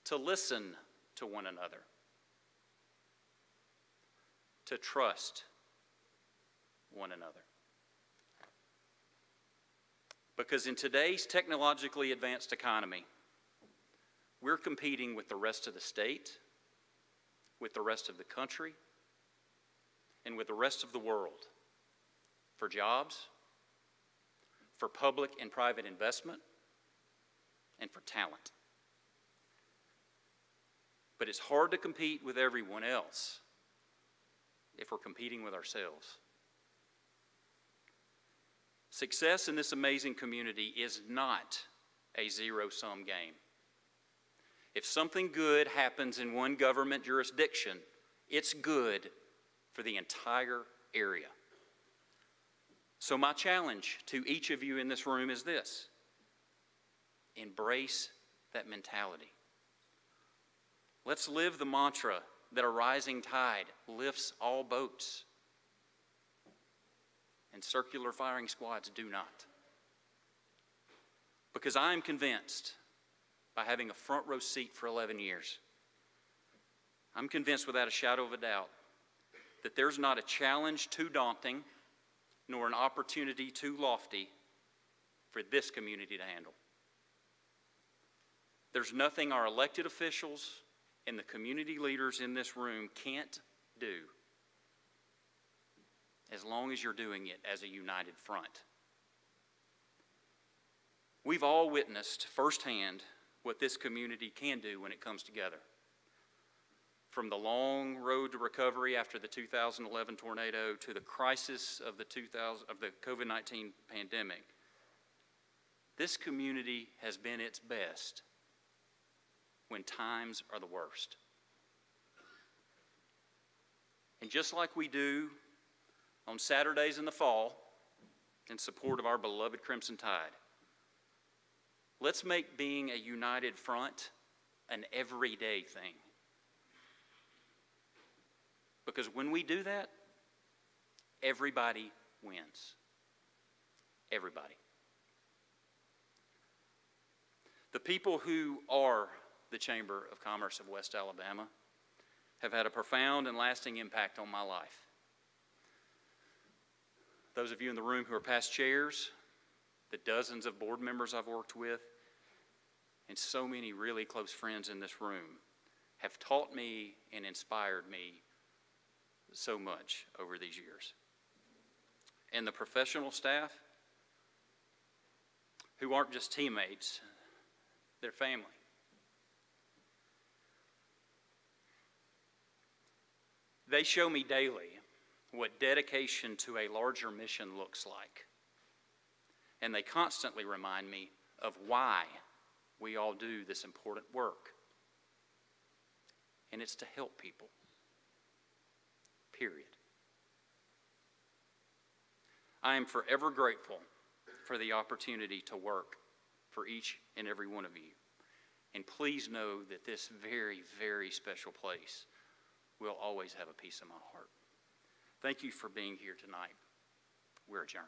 S1: to listen to one another, to trust one another. Because in today's technologically advanced economy, we're competing with the rest of the state, with the rest of the country, and with the rest of the world for jobs, for public and private investment, and for talent. But it's hard to compete with everyone else if we're competing with ourselves. Success in this amazing community is not a zero-sum game. If something good happens in one government jurisdiction, it's good for the entire area. So my challenge to each of you in this room is this: embrace that mentality. Let's live the mantra that a rising tide lifts all boats, and circular firing squads do not. Because I am convinced, by having a front row seat for 11 years, I'm convinced without a shadow of a doubt that there's not a challenge too daunting nor an opportunity too lofty for this community to handle. There's nothing our elected officials and the community leaders in this room can't do as long as you're doing it as a united front. We've all witnessed firsthand what this community can do when it comes together. From the long road to recovery after the 2011 tornado to the crisis of the COVID-19 pandemic, this community has been its best when times are the worst. And just like we do on Saturdays in the fall in support of our beloved Crimson Tide, let's make being a united front an everyday thing. Because when we do that, everybody wins. Everybody. The people who are the Chamber of Commerce of West Alabama have had a profound and lasting impact on my life. Those of you in the room who are past chairs, the dozens of board members I've worked with, and so many really close friends in this room have taught me and inspired me so much over these years. And the professional staff, who aren't just teammates, they're family. They show me daily what dedication to a larger mission looks like. And they constantly remind me of why we all do this important work. And it's to help people. Period. I am forever grateful for the opportunity to work for each and every one of you. And please know that this very, very special place will always have a piece of my heart. Thank you for being here tonight. We're adjourned.